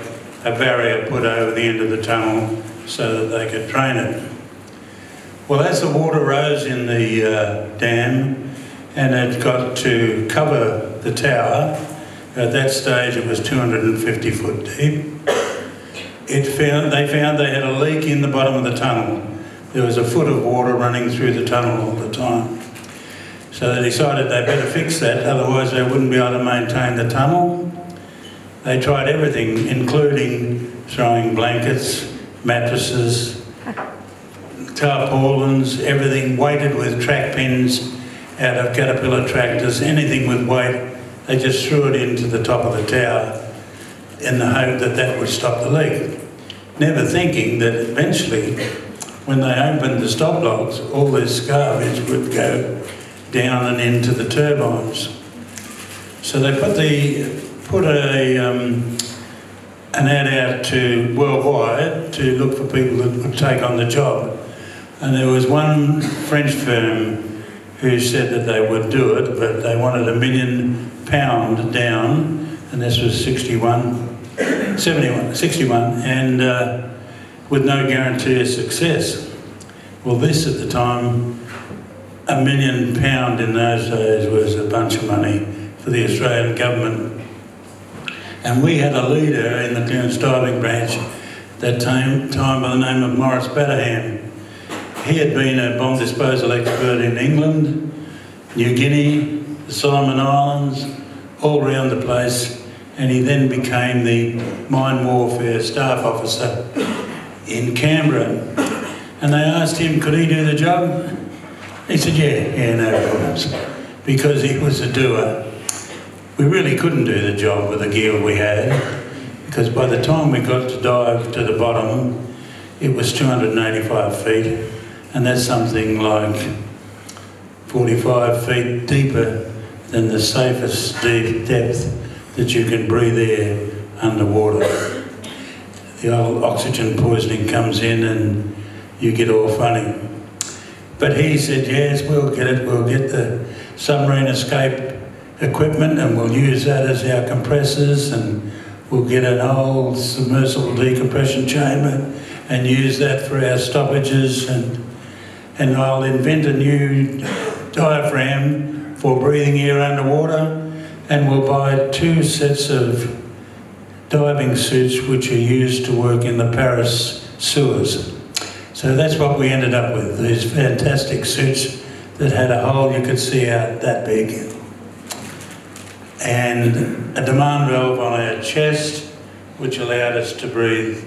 a barrier put over the end of the tunnel so that they could drain it. Well, as the water rose in the dam and it got to cover the tower, at that stage it was 250 foot deep, they found they had a leak in the bottom of the tunnel. There was a foot of water running through the tunnel all the time. So they decided they better fix that, otherwise they wouldn't be able to maintain the tunnel. They tried everything, including throwing blankets, mattresses, tarpaulins, everything weighted with track pins out of Caterpillar tractors, anything with weight. They just threw it into the top of the tower in the hope that that would stop the leak. Never thinking that eventually, when they opened the stop logs, all this garbage would go down and into the turbines. So they put an ad out to worldwide to look for people that would take on the job. And there was one French firm who said that they would do it, but they wanted £1 million down, and this was 61, and with no guarantee of success. Well, this at the time, £1 million in those days was a bunch of money for the Australian government. And we had a leader in the clearance diving branch at that time by the name of Maurice Batterham. He had been a bomb disposal expert in England, New Guinea, the Solomon Islands, all around the place, and he then became the mine warfare staff officer in Canberra. And they asked him, could he do the job? He said, yeah, no problems, because he was a doer. We really couldn't do the job with the gear we had, because by the time we got to dive to the bottom, it was 285 feet, and that's something like 45 feet deeper than the safest deep depth that you can breathe air underwater. The old oxygen poisoning comes in and you get all funny. But he said, yes, we'll get it. We'll get the submarine escape equipment and we'll use that as our compressors, and we'll get an old submersible decompression chamber and use that for our stoppages, and I'll invent a new diaphragm for breathing air underwater, and we'll buy 2 sets of diving suits which are used to work in the Paris sewers. So that's what we ended up with, these fantastic suits that had a hole you could see out that big, and a demand valve on our chest which allowed us to breathe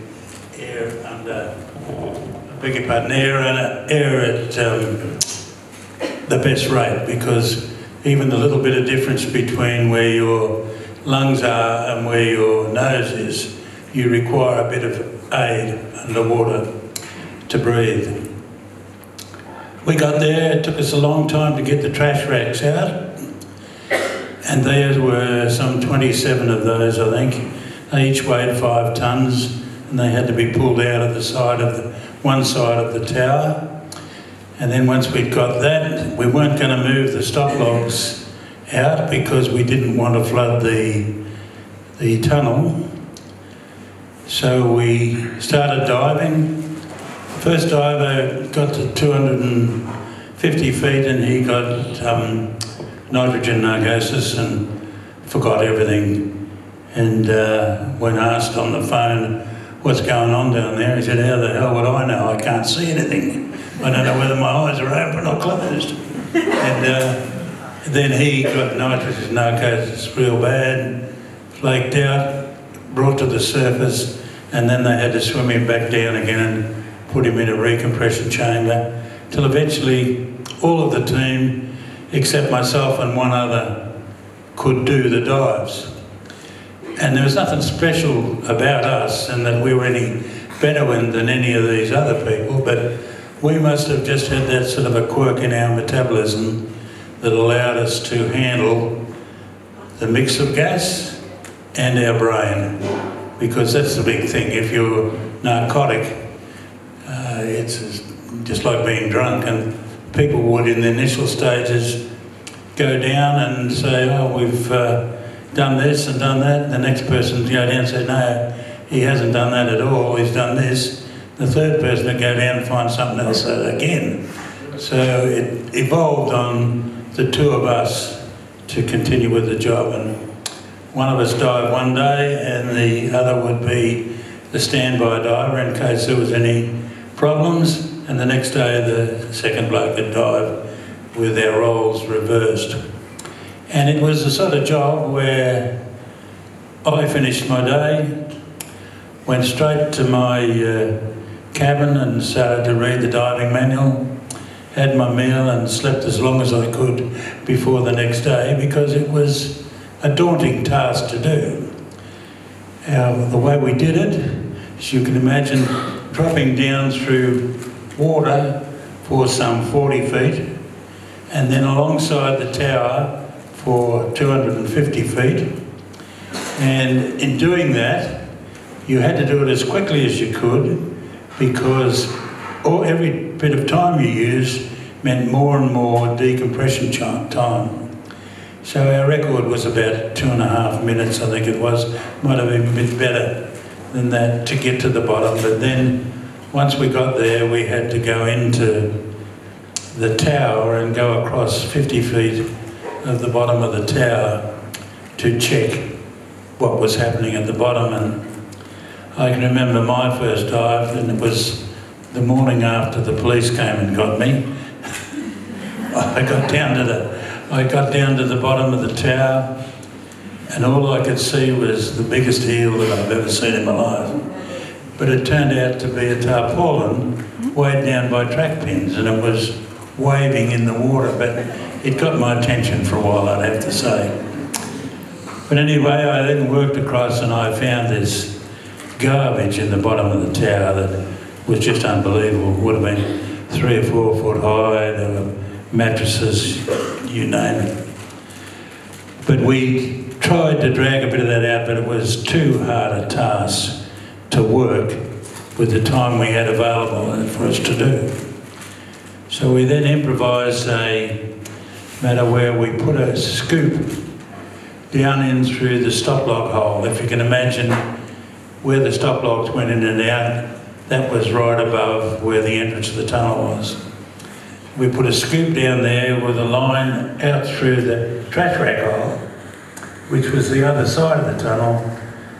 air under, air at the best rate, because even the little bit of difference between where your lungs are and where your nose is, you require a bit of aid underwater to breathe. We got there, it took us a long time to get the trash racks out, and there were some 27 of those, I think. They each weighed 5 tonnes, and they had to be pulled out of the side of one side of the tower. And then once we'd got that, we weren't going to move the stop logs out because we didn't want to flood the tunnel. So we started diving. First diver got to 250 feet and he got nitrogen narcosis and forgot everything. And when asked on the phone what's going on down there, he said, how the hell would I know? I can't see anything. I don't know whether my eyes are open or closed. And then he got nitrogen narcosis real bad, flaked out, brought to the surface, and then they had to swim him back down again and put him in a recompression chamber, till eventually all of the team, except myself and one other, could do the dives. And there was nothing special about us and that we were any better than any of these other people, but we must have just had that sort of a quirk in our metabolism that allowed us to handle the mix of gas and our brain, because that's the big thing. If you're narcotic, it's just like being drunk, and people would in the initial stages go down and say, oh, we've done this and done that. The next person would go down and say, no, he hasn't done that at all, he's done this. The third person would go down and find something else again. So it evolved on the 2 of us to continue with the job, and one of us dived one day and the other would be the standby diver in case there was any problems, and the next day the second bloke would dive with our roles reversed. And it was the sort of job where I finished my day, went straight to my cabin and started to read the diving manual, had my meal and slept as long as I could before the next day, because it was a daunting task to do. The way we did it, as you can imagine, dropping down through water for some 40 feet and then alongside the tower for 250 feet. And in doing that, you had to do it as quickly as you could, because every bit of time you used meant more and more decompression time. So our record was about 2.5 minutes, I think it was. Might have even been better than that to get to the bottom. But then once we got there, we had to go into the tower and go across 50 feet of the bottom of the tower to check what was happening at the bottom. And I can remember my first dive, and it was the morning after the police came and got me. I got down to the bottom of the tower, and all I could see was the biggest eel that I've ever seen in my life. But it turned out to be a tarpaulin weighed down by track pins, and it was waving in the water, but it got my attention for a while, I'd have to say. But anyway, I then worked across and I found this garbage in the bottom of the tower that was just unbelievable. It would have been 3 or 4 foot high. There were mattresses, you name it. But we tried to drag a bit of that out, but it was too hard a task to work with the time we had available for us to do. So we then improvised a matter where we put a scoop down in through the stop lock hole. If you can imagine where the stop locks went in and out, that was right above where the entrance of the tunnel was. We put a scoop down there with a line out through the trash rack hole, which was the other side of the tunnel,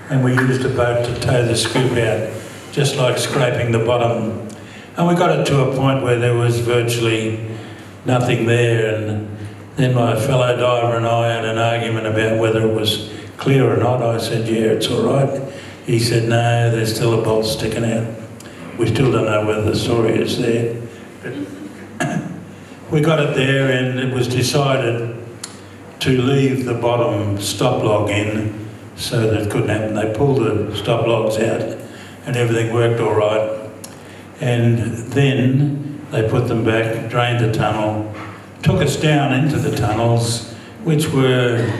and we used a boat to tow the scoop out, just like scraping the bottom. And we got it to a point where there was virtually nothing there, and then my fellow diver and I had an argument about whether it was clear or not. I said, yeah, it's all right. He said, no, there's still a bolt sticking out. We still don't know whether the story is there. But we got it there, and it was decided to leave the bottom stop log in so that it couldn't happen. They pulled the stop logs out and everything worked all right. And then they put them back, drained the tunnel, took us down into the tunnels, which were,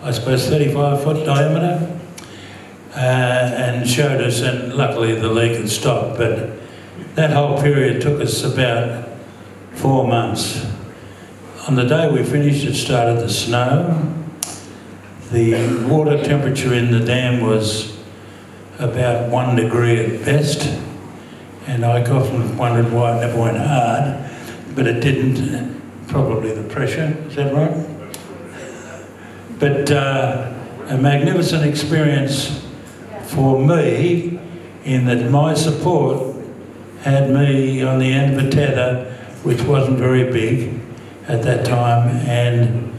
I suppose, 35-foot diameter, and showed us, and luckily the leak had stopped, but that whole period took us about 4 months. On the day we finished, it started to snow. The water temperature in the dam was about 1 degree at best, and I often wondered why it never went hard, but it didn't. Probably the pressure, is that right? But a magnificent experience for me, in that my support had me on the end of a tether, which wasn't very big at that time, and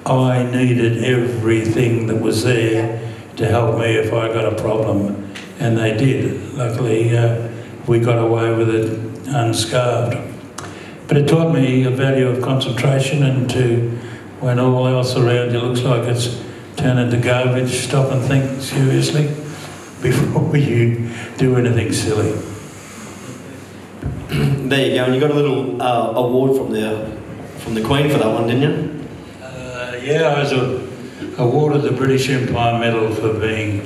I needed everything that was there to help me if I got a problem, and they did. Luckily, we got away with it unscarred. But it taught me a value of concentration, and to, when all else around you looks like it's turning to garbage, stop and think seriously before you do anything silly. There you go, and you got a little award from the Queen for that one, didn't you? Yeah, I was awarded the British Empire Medal for being...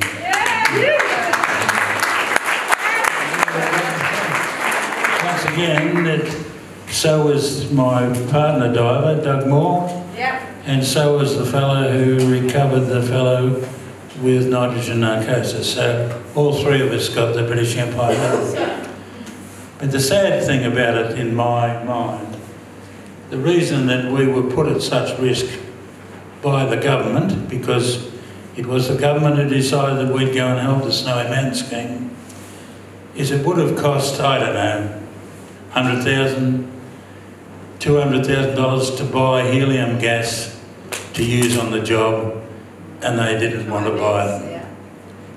Once again, so was my partner diver, Doug Moore, and so was the fellow who recovered the fellow with nitrogen narcosis. So all 3 of us got the British Empire Medal. But the sad thing about it, in my mind, the reason that we were put at such risk by the government, because it was the government who decided that we'd go and help the Snowy Mountain scheme, is it would have cost, I don't know, 100,000, $200,000 to buy helium gas to use on the job, and they didn't want to buy it.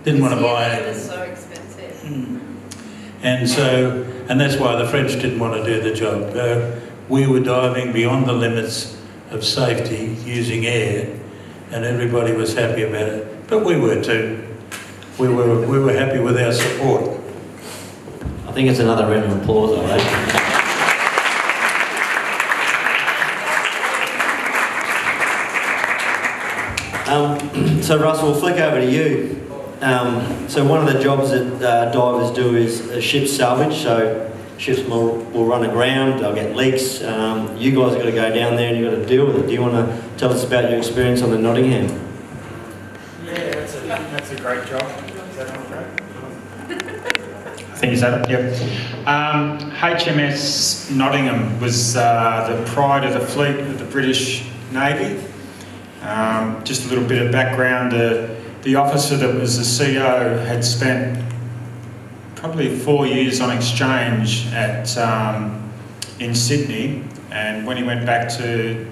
Didn't want to buy it. It was so expensive. And that's why the French didn't want to do the job. We were diving beyond the limits of safety using air, and everybody was happy about it. But we were too. We were happy with our support. I think it's another round of applause, all right? So Russell, we'll flick over to you. So one of the jobs that divers do is ship salvage. So ships will run aground, they'll get leaks. You guys have got to go down there and you've got to deal with it. Do you want to tell us about your experience on the Nottingham? Yeah, that's a great job. Is that okay? I think is that it? Yep. HMS Nottingham was the pride of the fleet of the British Navy. Just a little bit of background, the officer that was the CO had spent probably 4 years on exchange in Sydney, and when he went back to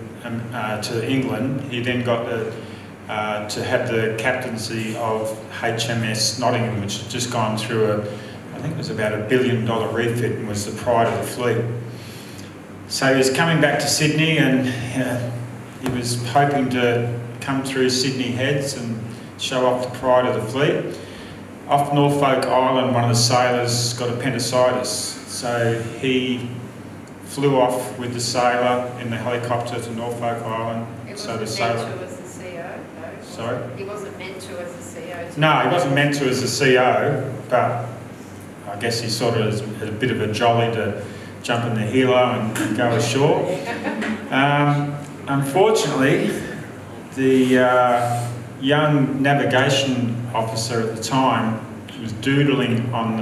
England, he then got to have the captaincy of HMS Nottingham, which had just gone through I think it was about $1 billion refit, and was the pride of the fleet. So he was coming back to Sydney, and he was hoping to come through Sydney Heads and show off the pride of the fleet. Off Norfolk Island, one of the sailors got appendicitis, so he flew off with the sailor in the helicopter to Norfolk Island. So the sailor was the CO, no? Sorry? He wasn't meant to as a CO. No, he wasn't meant to as a CO, but I guess he sort of had a bit of a jolly to jump in the helo and go ashore. Unfortunately, the young navigation officer at the time was doodling on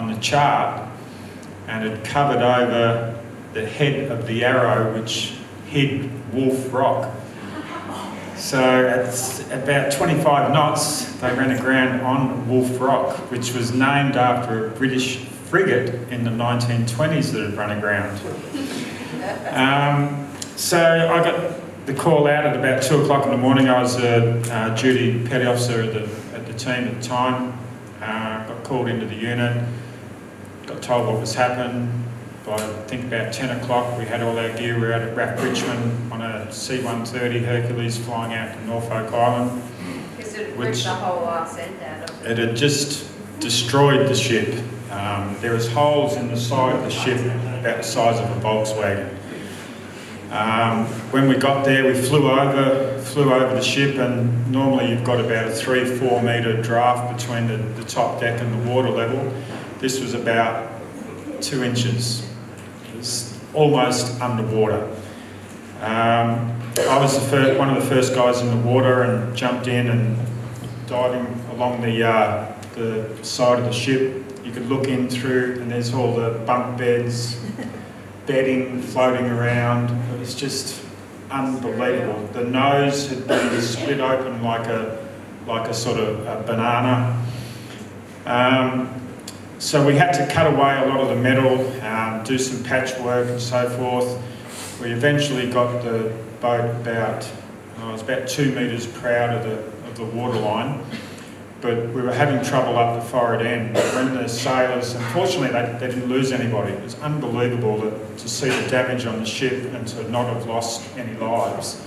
the chart and had covered over the head of the arrow, which hid Wolf Rock. So at about 25 knots, they ran aground on Wolf Rock, which was named after a British frigate in the 1920s that had run aground. So I got the call out at about 2 o'clock in the morning. I was a duty petty officer at the team at the time. Got called into the unit, got told what was happening. By I think about 10 o'clock, we had all our gear. We were out at Rack Richmond on a C-130 Hercules flying out to Norfolk Island. Because it ripped the whole arse end out of it. It had just destroyed the ship. There was holes in the side of the ship about the size of a Volkswagen. When we got there, we flew over the ship, and normally you've got about a 3-4 metre draft between the top deck and the water level. This was about 2 inches. It was almost underwater. I was one of the first guys in the water and jumped in and diving along the side of the ship. You could look in through, and there's all the bunk beds, bedding floating around. It was just unbelievable. The nose had been split open like a sort of a banana. So we had to cut away a lot of the metal, do some patchwork and so forth. We eventually got the boat about, it was about 2 metres proud of the waterline, but we were having trouble up the forward end. When the sailors, unfortunately they didn't lose anybody. It was unbelievable to see the damage on the ship and to not have lost any lives.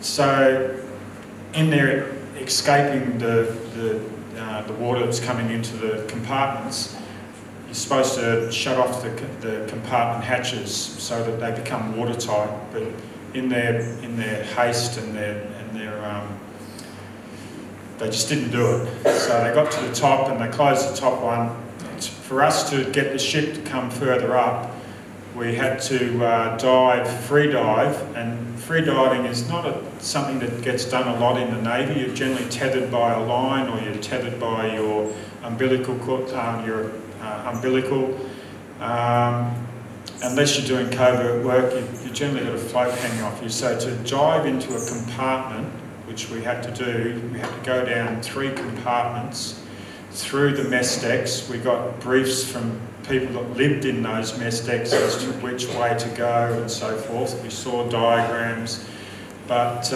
So in there, escaping the water that's coming into the compartments, you're supposed to shut off the compartment hatches so that they become watertight. But in their haste and they just didn't do it. So they got to the top and they closed the top one. For us to get the ship to come further up, we had to free dive, and free diving is not something that gets done a lot in the Navy. You're generally tethered by a line, or you're tethered by your umbilical cord, unless you're doing covert work, you generally got a float hanging off you. So to dive into a compartment, which we had to do, we had to go down 3 compartments through the mess decks. We got briefs from people that lived in those mess decks as to which way to go and so forth. We saw diagrams, but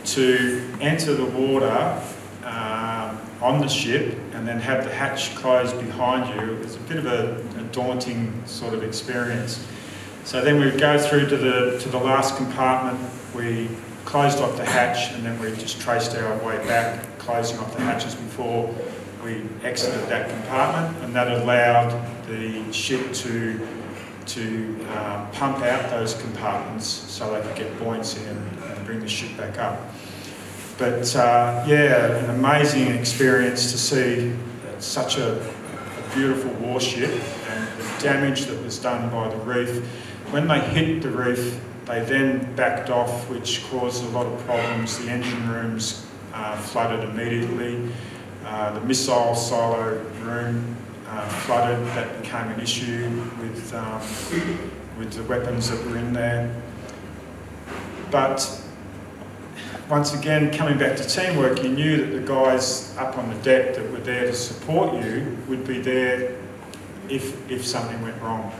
to enter the water on the ship and then have the hatch closed behind you was a bit of a daunting sort of experience. So then we'd go through to the last compartment. We closed off the hatch, and then we just traced our way back, closing off the hatches before we exited that compartment, and that allowed the ship to pump out those compartments so they could get buoyancy and bring the ship back up. But yeah, an amazing experience to see such a beautiful warship and the damage that was done by the reef. When they hit the reef, they then backed off, which caused a lot of problems. The engine rooms flooded immediately. The missile silo room flooded. That became an issue with the weapons that were in there. But once again, coming back to teamwork, you knew that the guys up on the deck that were there to support you would be there if something went wrong.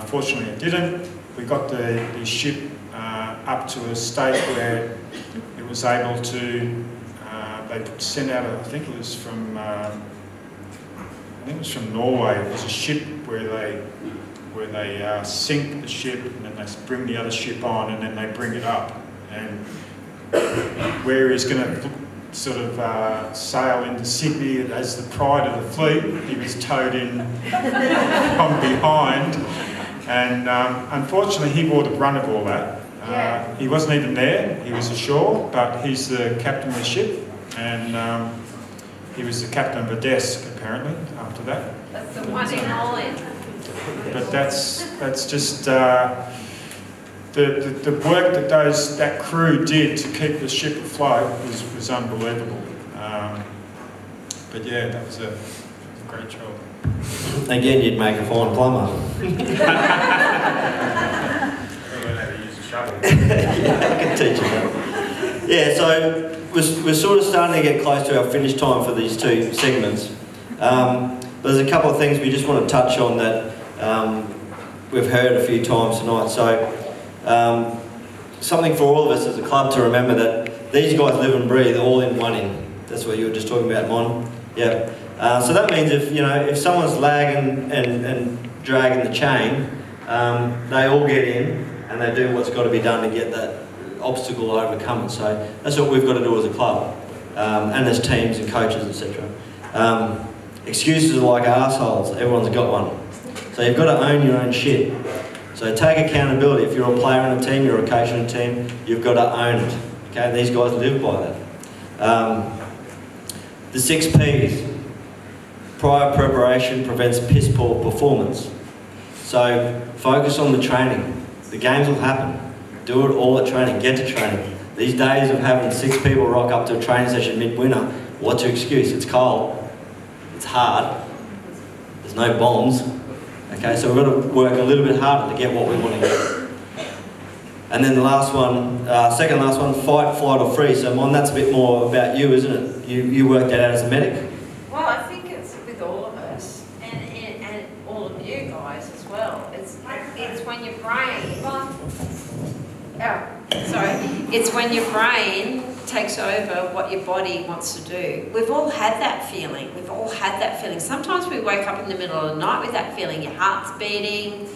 Fortunately, it didn't. We got the ship up to a state where it was able to. They sent out, I think it was from Norway. It was a ship where they sink the ship and then they bring the other ship on and then they bring it up. And where he's going to sort of sail into Sydney as the pride of the fleet, he was towed in from behind. And unfortunately, he bore the brunt of all that. He wasn't even there. He was ashore, but he's the captain of the ship. And he was the captain of a desk, apparently, after that. That's the one in Holland. But that's just the work that that crew did to keep the ship afloat was unbelievable. But yeah, that was a great job. Again, you'd make a fine plumber. I don't know how to use a shovel. Yeah, I can teach you that. Yeah, so we're sort of starting to get close to our finish time for these two segments. There's a couple of things we just want to touch on that we've heard a few times tonight. So something for all of us as a club to remember that these guys live and breathe all in one in. That's what you were just talking about, Mon. Yeah. So that means if someone's lagging and dragging the chain, they all get in and they do what's got to be done to get that obstacle overcome. So that's what we've got to do as a club, and as teams and coaches, etc. Excuses are like arseholes. Everyone's got one. So you've got to own your own shit. So take accountability. If you're a player in a team, you're a coach in a team, you've got to own it. Okay, these guys live by that. The 6 P's. Prior preparation prevents piss poor performance. So focus on the training. The games will happen. Do it all at training. Get to training. These days of having 6 people rock up to a training session mid-winter, what's your excuse? It's cold. It's hard. There's no bombs. Okay, so we've got to work a little bit harder to get what we want to get. And then the last one, second last one, fight, flight or freeze. So Mon, that's a bit more about you, isn't it? You worked that out as a medic. Well, I think it's with all of us and all of you guys as well. It's when your brain. It's when your brain takes over what your body wants to do. We've all had that feeling. We've all had that feeling. Sometimes we wake up in the middle of the night with that feeling. Your heart's beating.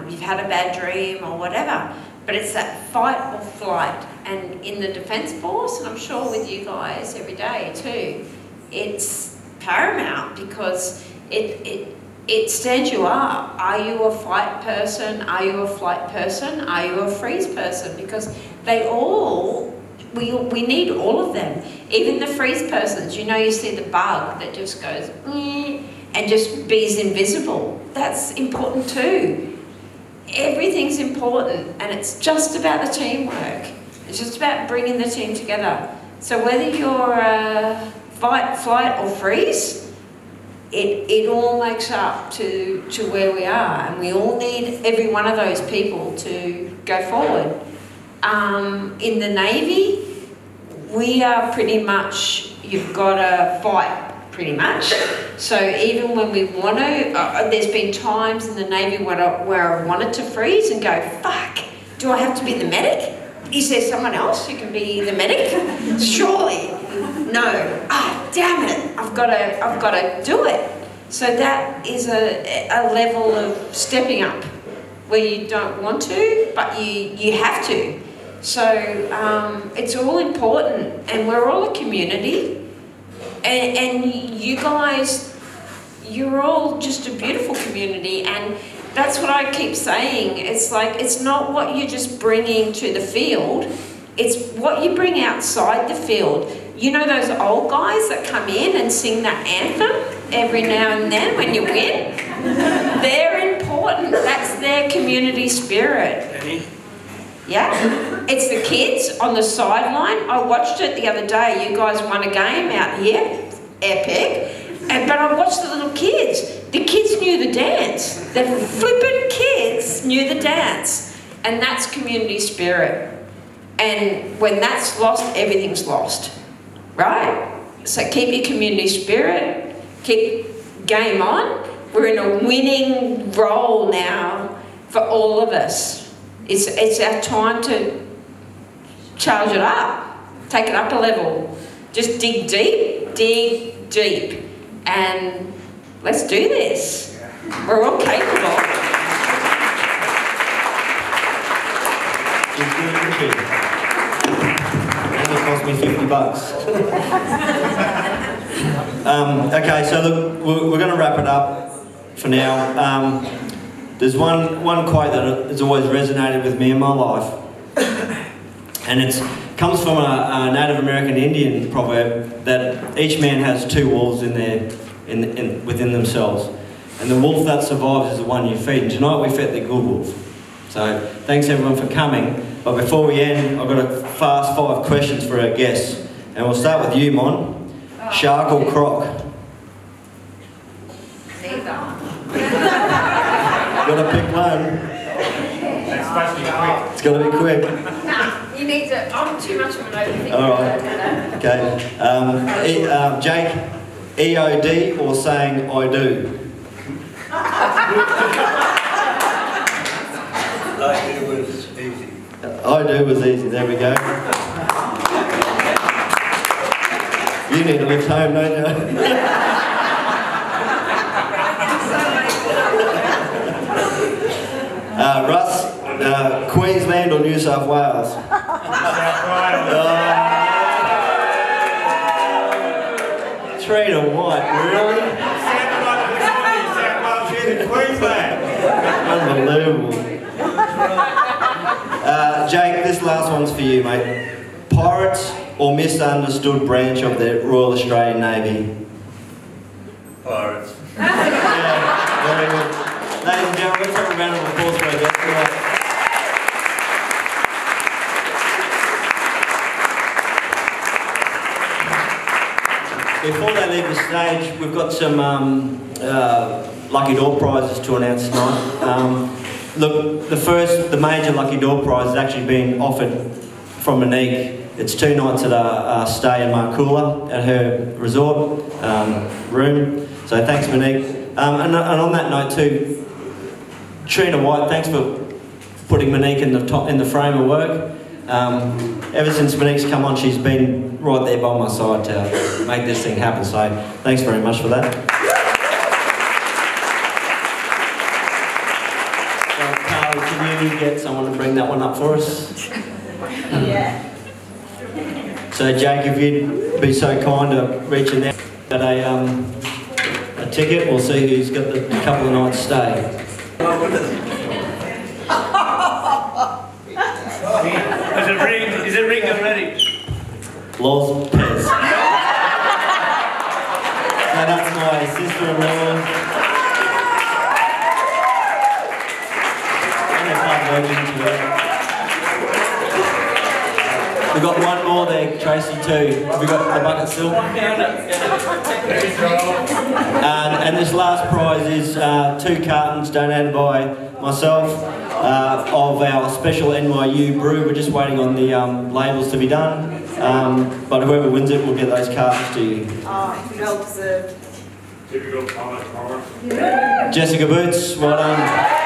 You've had a bad dream or whatever. But it's that fight or flight. And in the Defence Force, and I'm sure with you guys every day too, it's paramount because it stands you up. Are you a fight person? Are you a flight person? Are you a freeze person? Because we need all of them. Even the freeze persons, you see the bug that just goes and just bees invisible. That's important too. Everything's important, and it's just about the teamwork. It's just about bringing the team together. So whether you're fight, flight or freeze, it all makes up to where we are, and we all need every one of those people to go forward. In the Navy, we are pretty much, you've got to fight pretty much. So even when we want to, there's been times in the Navy where I wanted to freeze and go, fuck, do I have to be the medic? Is there someone else who can be the medic? Surely. No. Ah, damn it. I've got to do it. So that is a level of stepping up where you don't want to, but you have to. So it's all important, and we're all a community. And you guys, you're all just a beautiful community, and that's what I keep saying. It's like, it's not what you're just bringing to the field, it's what you bring outside the field. You know those old guys that come in and sing that anthem every now and then when you win? They're important, that's their community spirit. Yeah, it's the kids on the sideline. I watched it the other day. You guys won a game out here, epic. But I watched the little kids. The kids knew the dance. The flippin' kids knew the dance. And that's community spirit. And when that's lost, everything's lost. Right? So keep your community spirit. Keep game on. We're in a winning role now for all of us. It's our time to charge it up, take it up a level. Just dig deep, and let's do this. We're all capable. It cost me $50. Okay, so look, we're going to wrap it up for now. There's one quote that has always resonated with me in my life, and it comes from a Native American Indian proverb that each man has two wolves within themselves, and the wolf that survives is the one you feed. And tonight we fed the good wolf. So thanks everyone for coming. But before we end, I've got a fast 5 questions for our guests, and we'll start with you, Mon. Shark or croc? Neither. Got to pick one. It's supposed to be quick. It's got to be quick. Nah, you need to. I'm too much of an overthinker. All right. Okay. Jake, EOD or saying I do? I do was easy. I do was easy. There we go. You need to lift home, don't you? Russ, Queensland or New South Wales? Trina White, really? Unbelievable. Jake, this last one's for you, mate. Pirates or misunderstood branch of the Royal Australian Navy? Pirates. Yeah, very good. Ladies and gentlemen, let's have a round of applause for our guests tonight. Before they leave the stage, we've got some lucky door prizes to announce tonight. Look, the major lucky door prize has actually been offered from Monique. It's 2 nights at a stay in Marcoola at her resort room. So thanks, Monique. And on that note too, Trina White, thanks for putting Monique in the frame of work. Ever since Monique's come on, she's been right there by my side to make this thing happen. So thanks very much for that. So, Carly, can you get someone to bring that one up for us? Yeah. So Jake, if you'd be so kind to reach in there at a ticket, we'll see who's got the couple of nights stay. Is it ring already? Loz Pez. So that's my sister-in-law. I'm a club legend to her. We've got one more there, Tracy, too. Have we got the bucket still? And this last prize is 2 cartons donated by myself, of our special NYU brew. We're just waiting on the labels to be done, but whoever wins it will get those cards to you. Oh, well deserved. Typical comment. Jessica Boots, well done.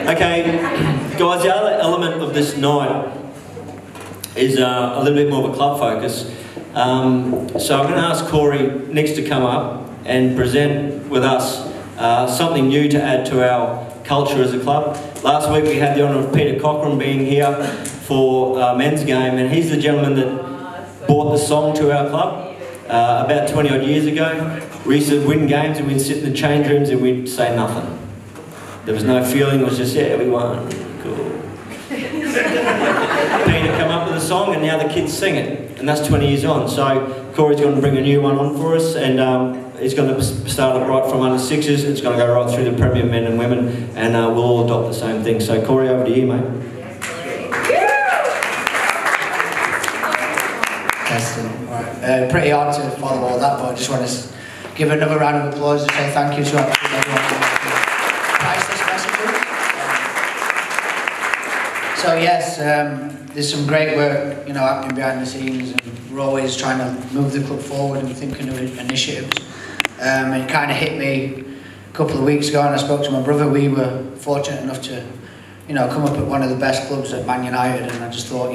Okay, guys, the other element of this night is a little bit more of a club focus. So I'm going to ask Corey next to come up and present with us something new to add to our culture as a club. Last week we had the honour of Peter Cochran being here for a men's game, and he's the gentleman that brought the song to our club about 20 odd years ago. We used to win games and we'd sit in the change rooms and we'd say nothing. There was no feeling, it was just, yeah, we won, cool. Peter come up with a song and now the kids sing it, and that's 20 years on. So Corey's going to bring a new one on for us, and he's going to start it right from under sixes. It's going to go right through the Premier men and women, and we'll all adopt the same thing. So Corey, over to you, mate. Pretty hard to follow all that, but I just want to give another round of applause and say thank you to everyone. So yes, there's some great work, happening behind the scenes, and we're always trying to move the club forward and thinking of initiatives. And it kind of hit me a couple of weeks ago, and I spoke to my brother. We were fortunate enough to, come up at one of the best clubs at Man United, and I just thought,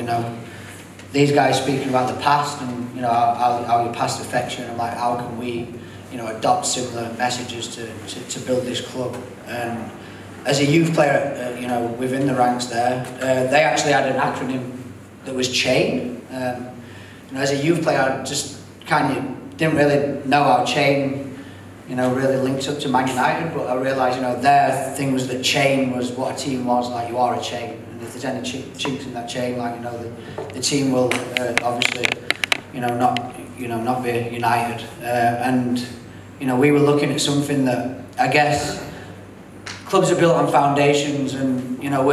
these guys speaking about the past and how your past affects you, and I'm like, how can we, adopt similar messages to build this club? And as a youth player, within the ranks there, they actually had an acronym that was CHAIN. As a youth player, I just kind of didn't really know how CHAIN, really linked up to Man United, but I realised, their thing was that CHAIN was what a team was, like you are a chain, and if there's any chinks in that chain, like, the team will obviously, not be united. And, we were looking at something that, I guess, clubs are built on foundations, and we are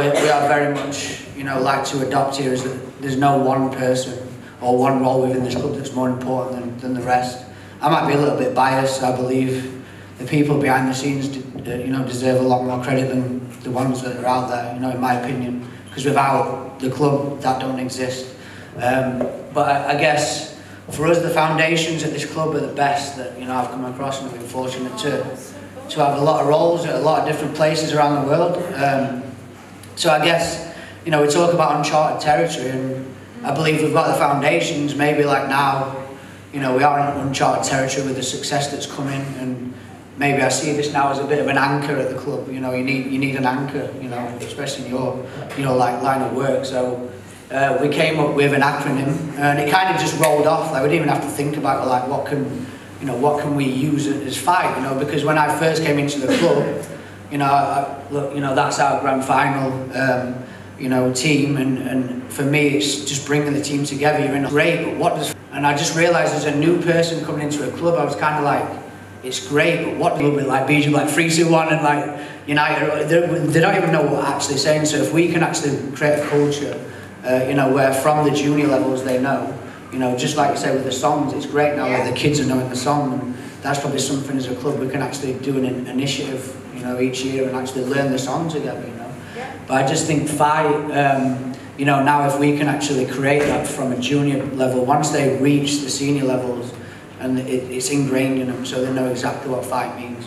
very much like to adopt here is that there's no one person or one role within this club that's more important than the rest. I might be a little bit biased. I believe the people behind the scenes deserve a lot more credit than the ones that are out there, in my opinion, because without the club that don't exist. But I guess for us the foundations at this club are the best that I've come across, and I've been fortunate to have a lot of roles at a lot of different places around the world. So I guess, we talk about uncharted territory, and I believe we've got the foundations. Maybe like now, we are in uncharted territory with the success that's coming, and maybe I see this now as a bit of an anchor at the club. You need an anchor, especially in your line of work. So we came up with an acronym, and it kind of just rolled off. Like, we didn't even have to think about it, like what can we use as fight, because when I first came into the club, that's our grand final, team, and for me it's just bringing the team together. You're in a great, but and I just realised as a new person coming into a club, I was kind of like, it's great, but what do we like BG, like 3, 2, 1, and like United, they don't even know what we're actually saying. So if we can actually create a culture, where from the junior levels they know, just like you say with the songs, it's great now that the kids are knowing the song, and that's probably something as a club we can actually do an initiative, each year, and actually learn the song together, But I just think fight, now if we can actually create that from a junior level, once they reach the senior levels, and it's ingrained in them, so they know exactly what fight means.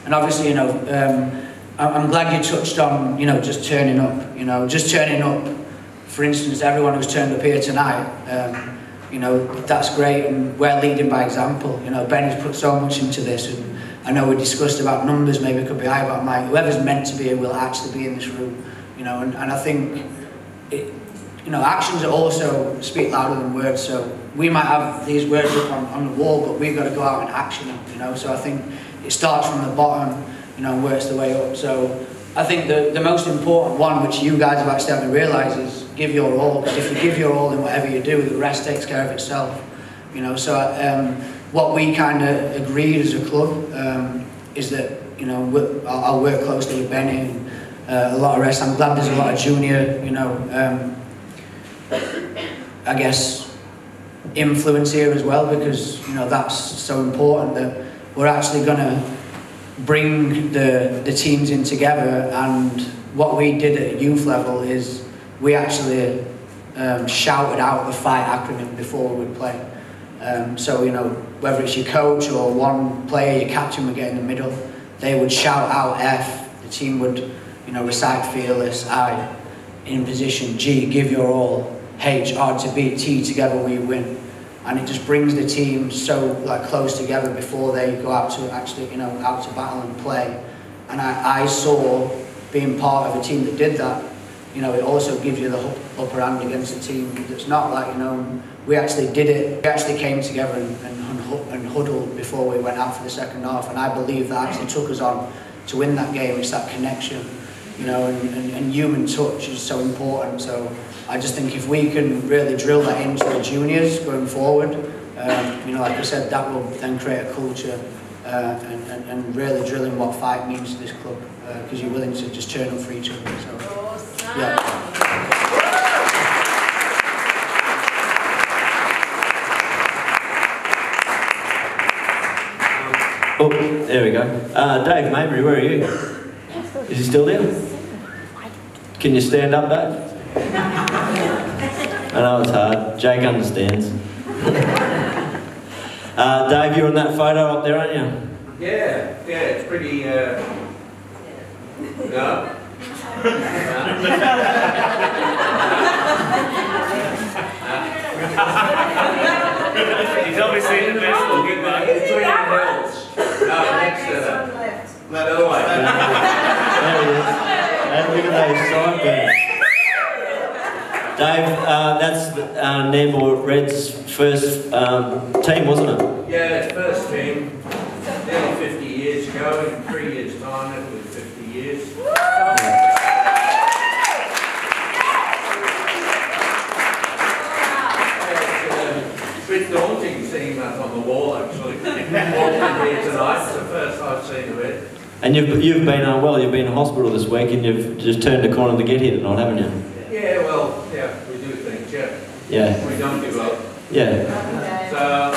And obviously, I'm glad you touched on, just turning up, just turning up. For instance, everyone who's turned up here tonight, that's great, and we're leading by example. Benny's put so much into this, and I know we discussed about numbers, maybe it could be high, but I'm like, whoever's meant to be here will actually be in this room, and I think, actions also speak louder than words. So we might have these words up on the wall, but we've got to go out and action them, So I think it starts from the bottom, you know, and works the way up. So I think the most important one, which you guys have actually had to realise, is give your all. Because if you give your all in whatever you do, the rest takes care of itself. You know, so what we kind of agreed as a club is that, you know, I'll work closely with Benny and a lot of rest. I'm glad there's a lot of junior, you know, I guess, influence here as well, because, you know, that's so important that we're actually going to bring the teams in together. And what we did at youth level is we actually shouted out the FIGHT acronym before we would play. So, you know, whether it's your coach or one player, your captain would get in the middle, they would shout out F, the team would, you know, recite fearless, I, in position, G, give your all, H, hard to beat, T, together we win. And it just brings the team so like close together before they go out to actually, you know, out to battle and play. And I saw, being part of a team that did that, you know, it also gives you the upper hand against a team that's not like, you know, we actually did it. We actually came together and huddled before we went out for the second half. And I believe that actually took us on to win that game. It's that connection, you know, and human touch is so important. So I just think if we can really drill that into the juniors going forward, you know, like I said, that will then create a culture and really drilling what fight means to this club, because you're willing to just turn up for each other. So, yeah. Oh, there we go. Dave Mabry, where are you? Is he still there? Can you stand up, Dave? I know it's hard. Jake understands. Dave, you're in that photo up there, aren't you? Yeah, it's pretty, no? He's obviously the best looking one. It's between the hills. No, next to that. No, the other way. There he is. And look at those sideburns. Dave, that's Nambour Red's first team, wasn't it? Yeah, it's first team. Nearly 50 years ago. In 3 years' time, it was 50 years. It's a bit daunting seeing that on the wall, actually. Walking here tonight, it's the first I've seen of it. And you've been well. You've been in hospital this week, and you've just turned a corner to get here tonight, haven't you? Yeah, well, yeah, we do things, yeah. Yeah. We don't give up. Yeah. So,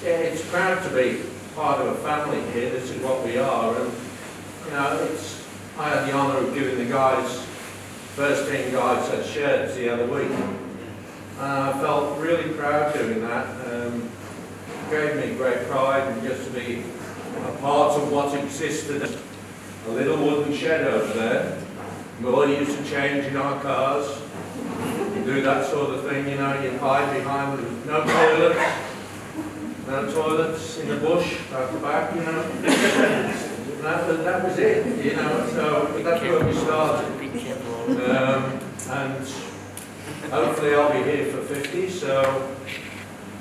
it's proud to be part of a family here. This is what we are, and you know, I had the honour of giving the guys, first team guys, their shirts the other week. I felt really proud doing that. It gave me great pride, and just to be a part of what existed. A little wooden shed over there. We all used to change in our cars, do that sort of thing, you know, you hide behind them. No toilets in the bush at the back, you know. That was it, you know, so that's where we started. And hopefully I'll be here for 50, so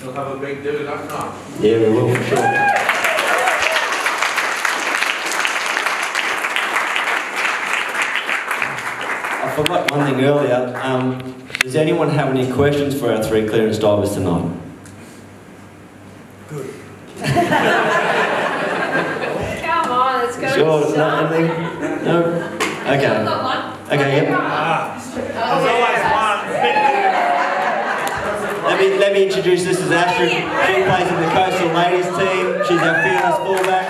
we'll have a big do that time. Yeah, we will, for sure. I forgot one thing earlier. Does anyone have any questions for our three clearance divers tonight? Good. Come on, let's go. Sure, no, anything? No? Okay. I've got one. Okay, yep. Let me introduce, this is Astrid. She plays in the Coastal Ladies team. She's our fearless fullback.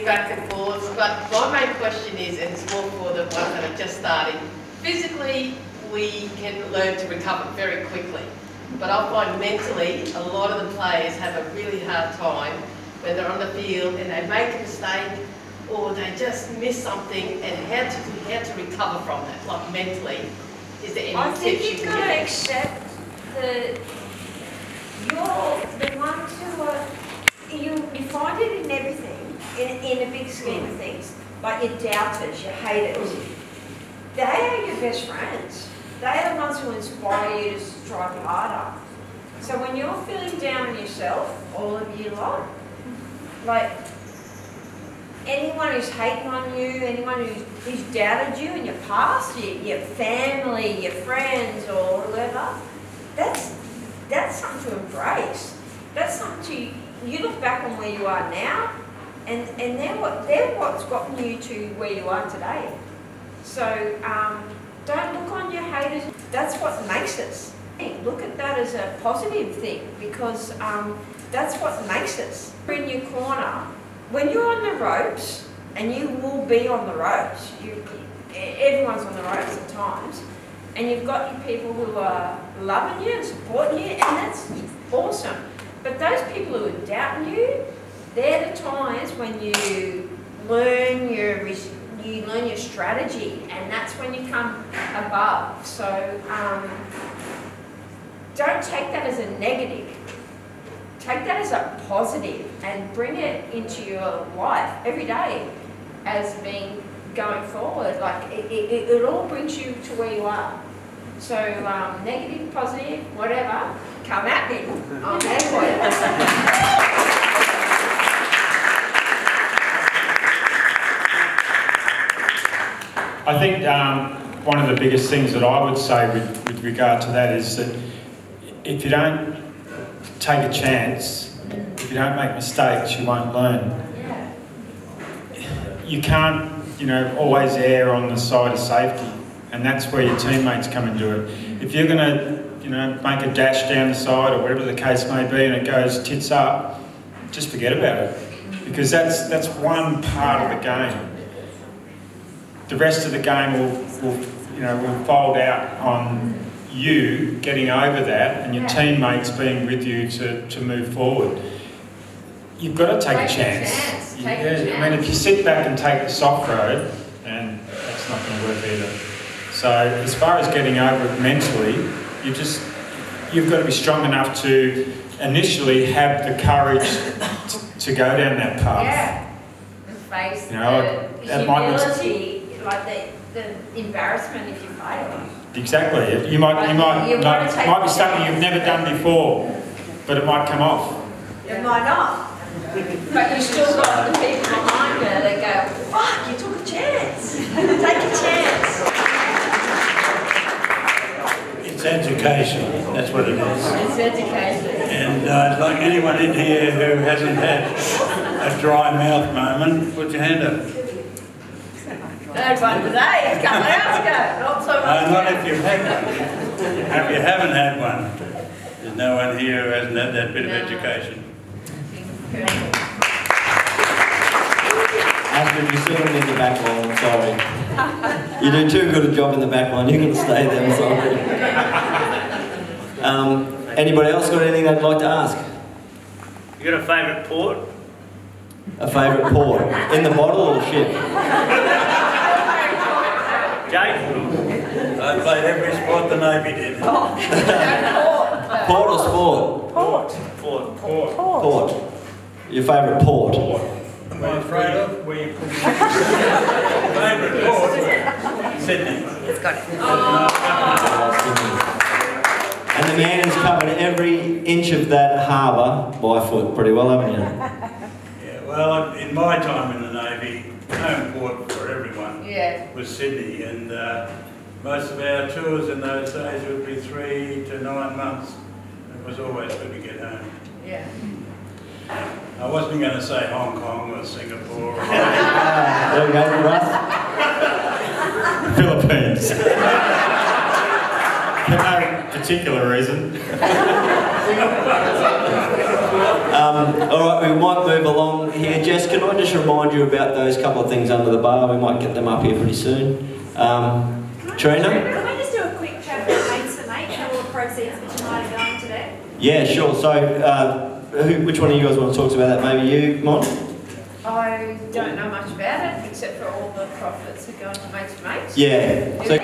Back and forth, but my main question is, and it's more for the ones that are just starting, physically we can learn to recover very quickly, but I find mentally a lot of the players have a really hard time when they're on the field and they make a mistake or they just miss something, and how to recover from that, like mentally. Is there any tips you can give? I think you've got to accept that you're the ones who are, you find it in everything. In a big scheme of things, like your doubters, your haters. they are your best friends. They're the ones who inspire you to strive harder. So when you're feeling down on yourself, all of you lot, like anyone who's hating on you, anyone who's doubted you in your past, your family, your friends or whoever, that's something to embrace. That's something to, you look back on where you are now, and they're what's gotten you to where you are today. So don't look on your haters. That's what makes us. Look at that as a positive thing, because that's what makes us. You're in your corner. When you're on the ropes, and you will be on the ropes, everyone's on the ropes at times, and you've got your people who are loving you and supporting you, and that's awesome. But those people who are doubting you, they're the times when you learn your strategy, and that's when you come above. So don't take that as a negative. Take that as a positive and bring it into your life every day as being going forward. Like it all brings you to where you are. So negative, positive, whatever, come at me. I'm there for you. I think one of the biggest things that I would say with regard to that is that if you don't take a chance, if you don't make mistakes, you won't learn. You can't, always err on the side of safety, and that's where your teammates come and do it. If you're going to, make a dash down the side or whatever the case may be, and it goes tits up, just forget about it, because that's one part of the game. The rest of the game will fold out on you getting over that and your teammates being with you to move forward. You've got to take a chance. I mean, if you sit back and take the soft road, then that's not going to work either. So as far as getting over it mentally, you've got to be strong enough to initially have the courage to go down that path. Yeah, and face the humility, like the embarrassment if you fail. Exactly. You might be something you've never done before, but it might come off. It might not. But you still got the people behind you that go, fuck, you took a chance. Take a chance. It's education, that's what it is. It's education. And like anyone in here who hasn't had a dry mouth moment, put your hand up. I had one today, a couple of hours ago, not so much. Not if you've had one. If you haven't had one, there's no one here who hasn't had that bit of education. Ashley, you're still in the back line, I'm sorry. You do too good a job in the back line, you're going to stay there, I'm sorry. Anybody else got anything they'd like to ask? You got a favourite port? A favourite port? In the bottle or ship? Jake? I played every sport the Navy did. Port or sport? Port. Your favourite port? Am I afraid of? Favourite port? Sydney. It's got it. And the man has covered every inch of that harbour by foot pretty well, haven't you? Yeah, well, in my time in the Navy, home port for everyone was Sydney, and most of our tours in those days would be 3 to 9 months. It was always good to get home. Yeah. I wasn't going to say Hong Kong or Singapore. There we go, Russ. Philippines. For no particular reason. All right, we might move along here. Jess, can I just remind you about those couple of things under the bar? We might get them up here pretty soon. Trina? Can we just do a quick chat about mates for mates and all the proceeds for tonight are going today? Yeah, sure. So, which one of you guys want to talk about that? Maybe you, Mon? I don't know much about it, except for all the profits are going to Mates for Mates. Yeah. So,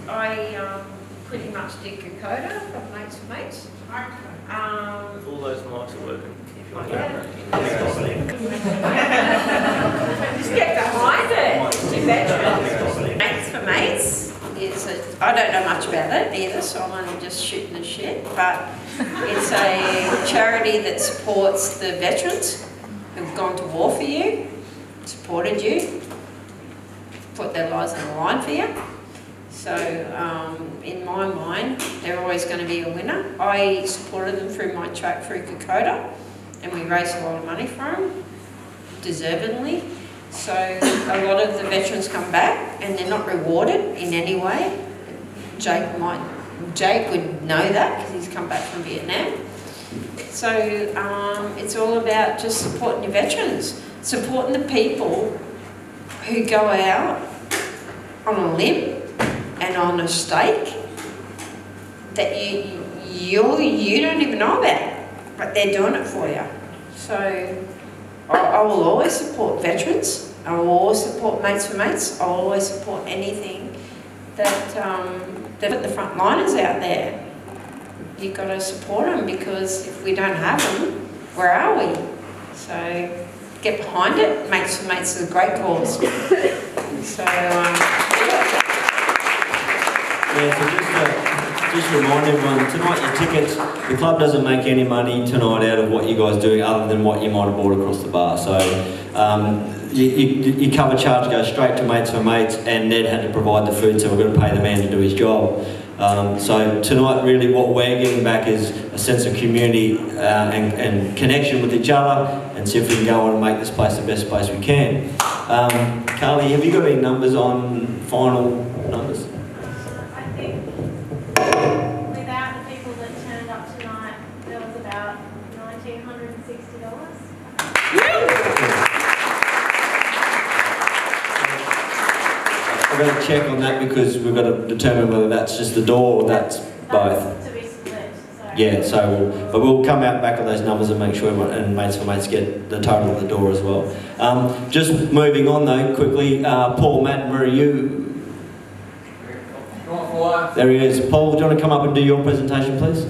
I pretty much did Kokoda from Mates for Mates. All those mics are working. If you want to Just get behind it. It's too veteran. Mates for Mates. I don't know much about it either, so I'm only just shooting the shit, but it's a charity that supports the veterans who've gone to war for you, supported you, put their lives on the line for you. So in my mind, they're always going to be a winner. I supported them through my track through Kokoda, and we raised a lot of money for them, deservedly. So a lot of the veterans come back and they're not rewarded in any way. Jake would know that because he's come back from Vietnam. So it's all about just supporting your veterans, supporting the people who go out on a limb and on a stake that you don't even know about, but they're doing it for you. So I will always support veterans. I will always support Mates for Mates. I will always support anything that put the frontliners out there. You've got to support them, because if we don't have them, where are we? So get behind it. Mates for Mates is a great cause. So just remind everyone, tonight your tickets, the club doesn't make any money tonight out of what you guys do other than what you might have bought across the bar. So your cover charge goes straight to Mates for Mates, and Ned had to provide the food, so we're going to pay the man to do his job. So tonight really what we're getting back is a sense of community and connection with each other, and see if we can go on and make this place the best place we can. Carly, have you got any numbers on final numbers? I think without the people that turned up tonight, there was about $1,960. I've got to check on that, because we've got to determine whether that's just the door or that's both. To be split. So. Yeah, so but we'll come out back on those numbers and make sure and Mates for Mates get the total of the door as well. Just moving on though, quickly, Paul, Matt, where are you? There he is. Paul, do you want to come up and do your presentation, please?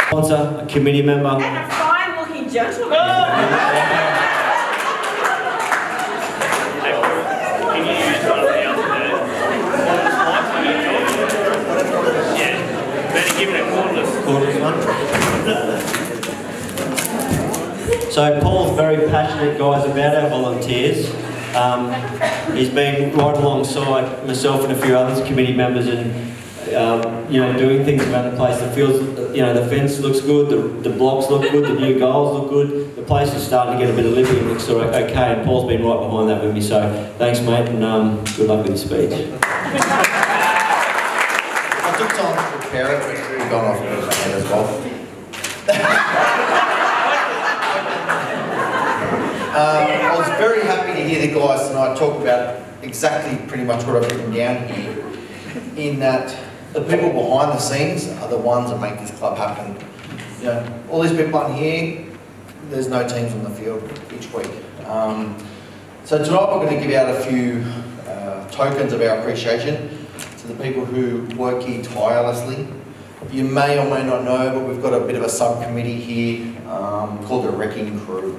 Sponsor, a committee member. and a fine-looking gentleman. Can you use one of the other Yeah. Better give it a cordless one. So Paul's very passionate, guys, about our volunteers. He's been right alongside myself and a few others, committee members, and doing things around the place. The fields, the fence looks good, the blocks look good, the new goals look good. The place is starting to get a bit of living, it looks okay, and Paul's been right behind that with me. So thanks, mate, and good luck with your speech. I took time to prepare it, but we've gone off as well. I was very happy to hear the guys tonight talk about exactly pretty much what I've written down here, in that the people behind the scenes are the ones that make this club happen. All these people on here, there's no teams on the field each week. So tonight we're going to give out a few tokens of our appreciation to the people who work here tirelessly. You may or may not know, but we've got a bit of a subcommittee here called the Wrecking Crew.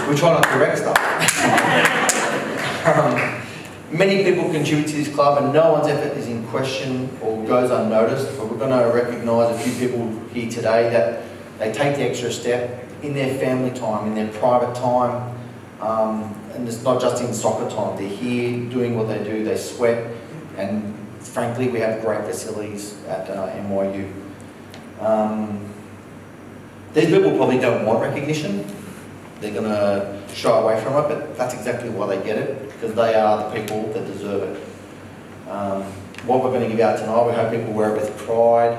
We try not to wreck stuff. Many people contribute to this club, and no one's effort is in question or goes unnoticed, but we're going to recognise a few people here today that they take the extra step in their family time, in their private time, and it's not just in soccer time. They're here doing what they do, they sweat, and frankly we have great facilities at NYU. These people probably don't want recognition. They're going to shy away from it, but that's exactly why they get it, because they are the people that deserve it. What we're going to give out tonight, we hope people wear it with pride,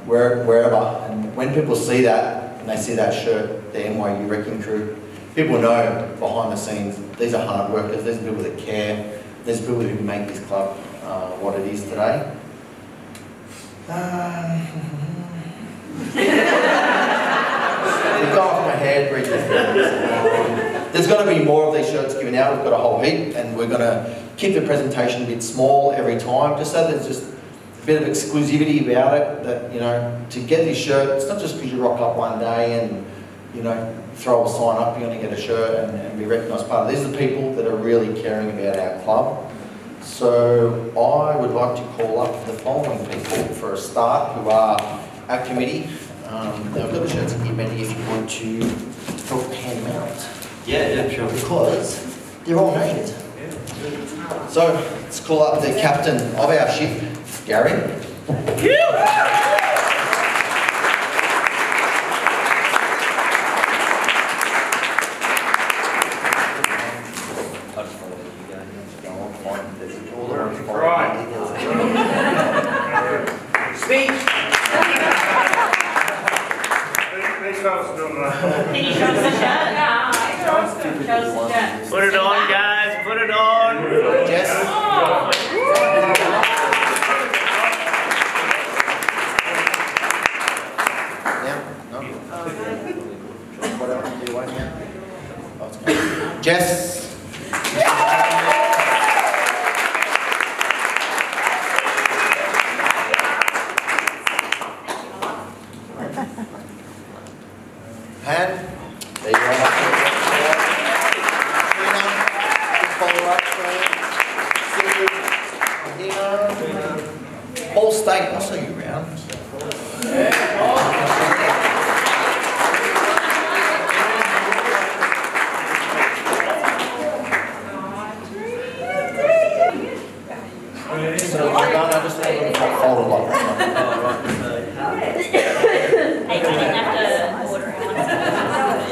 wherever. And when people see that, and they see that shirt, the NYU Wrecking Crew, people know behind the scenes, these are hard workers, these are people that care, these are people who make this club what it is today. Go off my head, read this. There's going to be more of these shirts given out. We've got a whole heap, and we're going to keep the presentation a bit small every time, just so there's just a bit of exclusivity about it. That to get this shirt, it's not just because you rock up one day and you know, throw a sign up, you're going to get a shirt and be recognised part of it. These are the people that are really caring about our club. So I would like to call up the following people for a start, who are our committee. I've got the shirts here, Mandy, if you want to help hand them out. Yeah, sure. Because they're all named. So let's call up the captain of our ship, Gary. Speech. Put it on, guys. Put it on. Jess. Jess. Han. There you are. Trina. Follow up. Sylvie. Paul State. I'll show you around.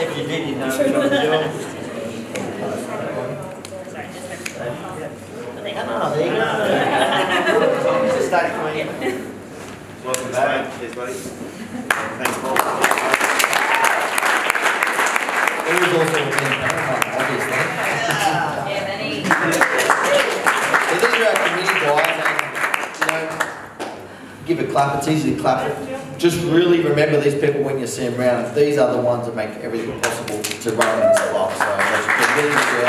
If you did, you know it's not a job. There you go. Start for you. Welcome back. Cheers, buddy. Thanks, Paul. It was also a big obviously. So these are our committee guys, and you know, give a clap. It's easy to clap. Just really remember these people when you see them around. These are the ones that make everything possible to run this club. So that's really good.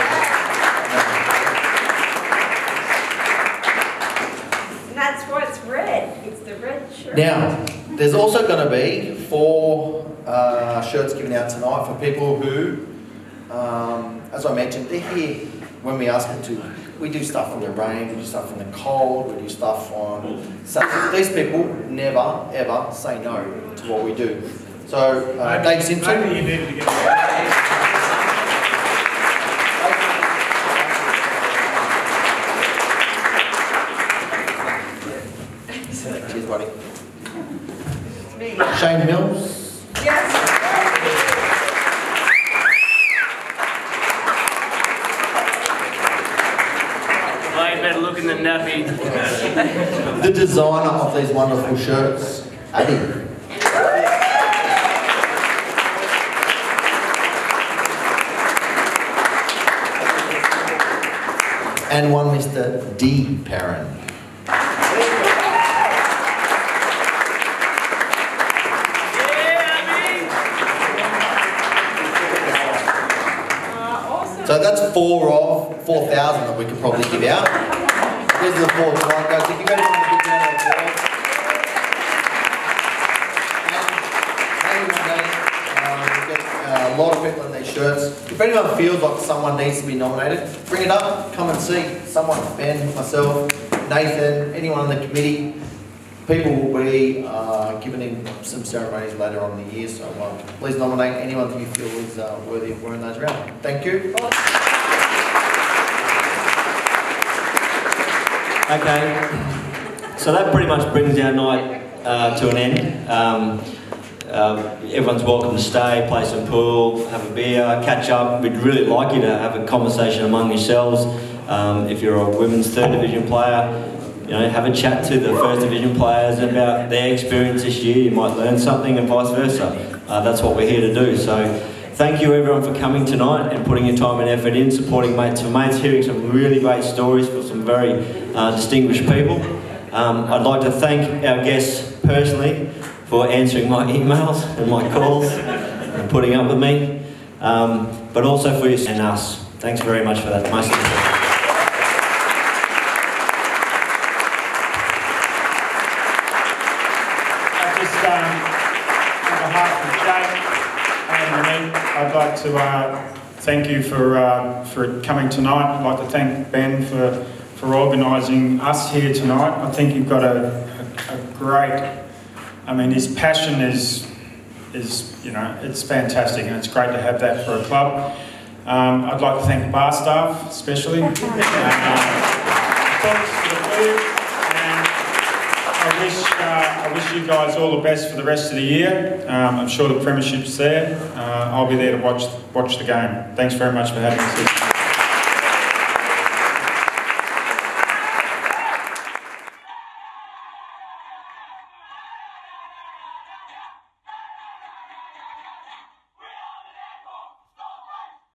And that's why it's red. It's the red shirt. Now, there's also going to be 4 shirts given out tonight for people who, as I mentioned, they're here when we ask them to. We do stuff in the rain, we do stuff in the cold, we do stuff on... So these people never, ever say no to what we do. So, Dave Simpson... Maybe you need to get... Cheers, buddy. Shane Mills. Yes. Better look in the nappy. The designer of these wonderful shirts, Addy. And one Mr. D. Perren. So that's 4 of 4,000 that we could probably give out. These are the 4 tonight, guys. If you go to one of the big round of applause. And maybe one day, we'll get a lot of people in these shirts. If anyone feels like someone needs to be nominated, bring it up, come and see. Someone, Ben, myself, Nathan, anyone on the committee. People will be given in some ceremonies later on in the year, so please nominate anyone that you feel is worthy of wearing those around. Thank you. Okay, so that pretty much brings our night to an end. Everyone's welcome to stay, play some pool, have a beer, catch up. We'd really like you to have a conversation among yourselves. If you're a women's 3rd division player, you know, have a chat to the 1st division players about their experience this year. You might learn something and vice versa. That's what we're here to do. So thank you everyone for coming tonight and putting your time and effort in, supporting Mates for Mates, hearing some really great stories from some very distinguished people. I'd like to thank our guests personally for answering my emails and my calls and putting up with me, but also for you and us. Thanks very much for that. Most of you. On behalf of Jake and Monique I'd like to thank you for coming tonight. I'd like to thank Ben for organising us here tonight. I think you've got a great, I mean, his passion is you know, it's fantastic, and it's great to have that for a club. I'd like to thank the bar staff, especially. Thanks for the food, and I wish you guys all the best for the rest of the year. I'm sure the premiership's there. I'll be there to watch the game. Thanks very much for having us here.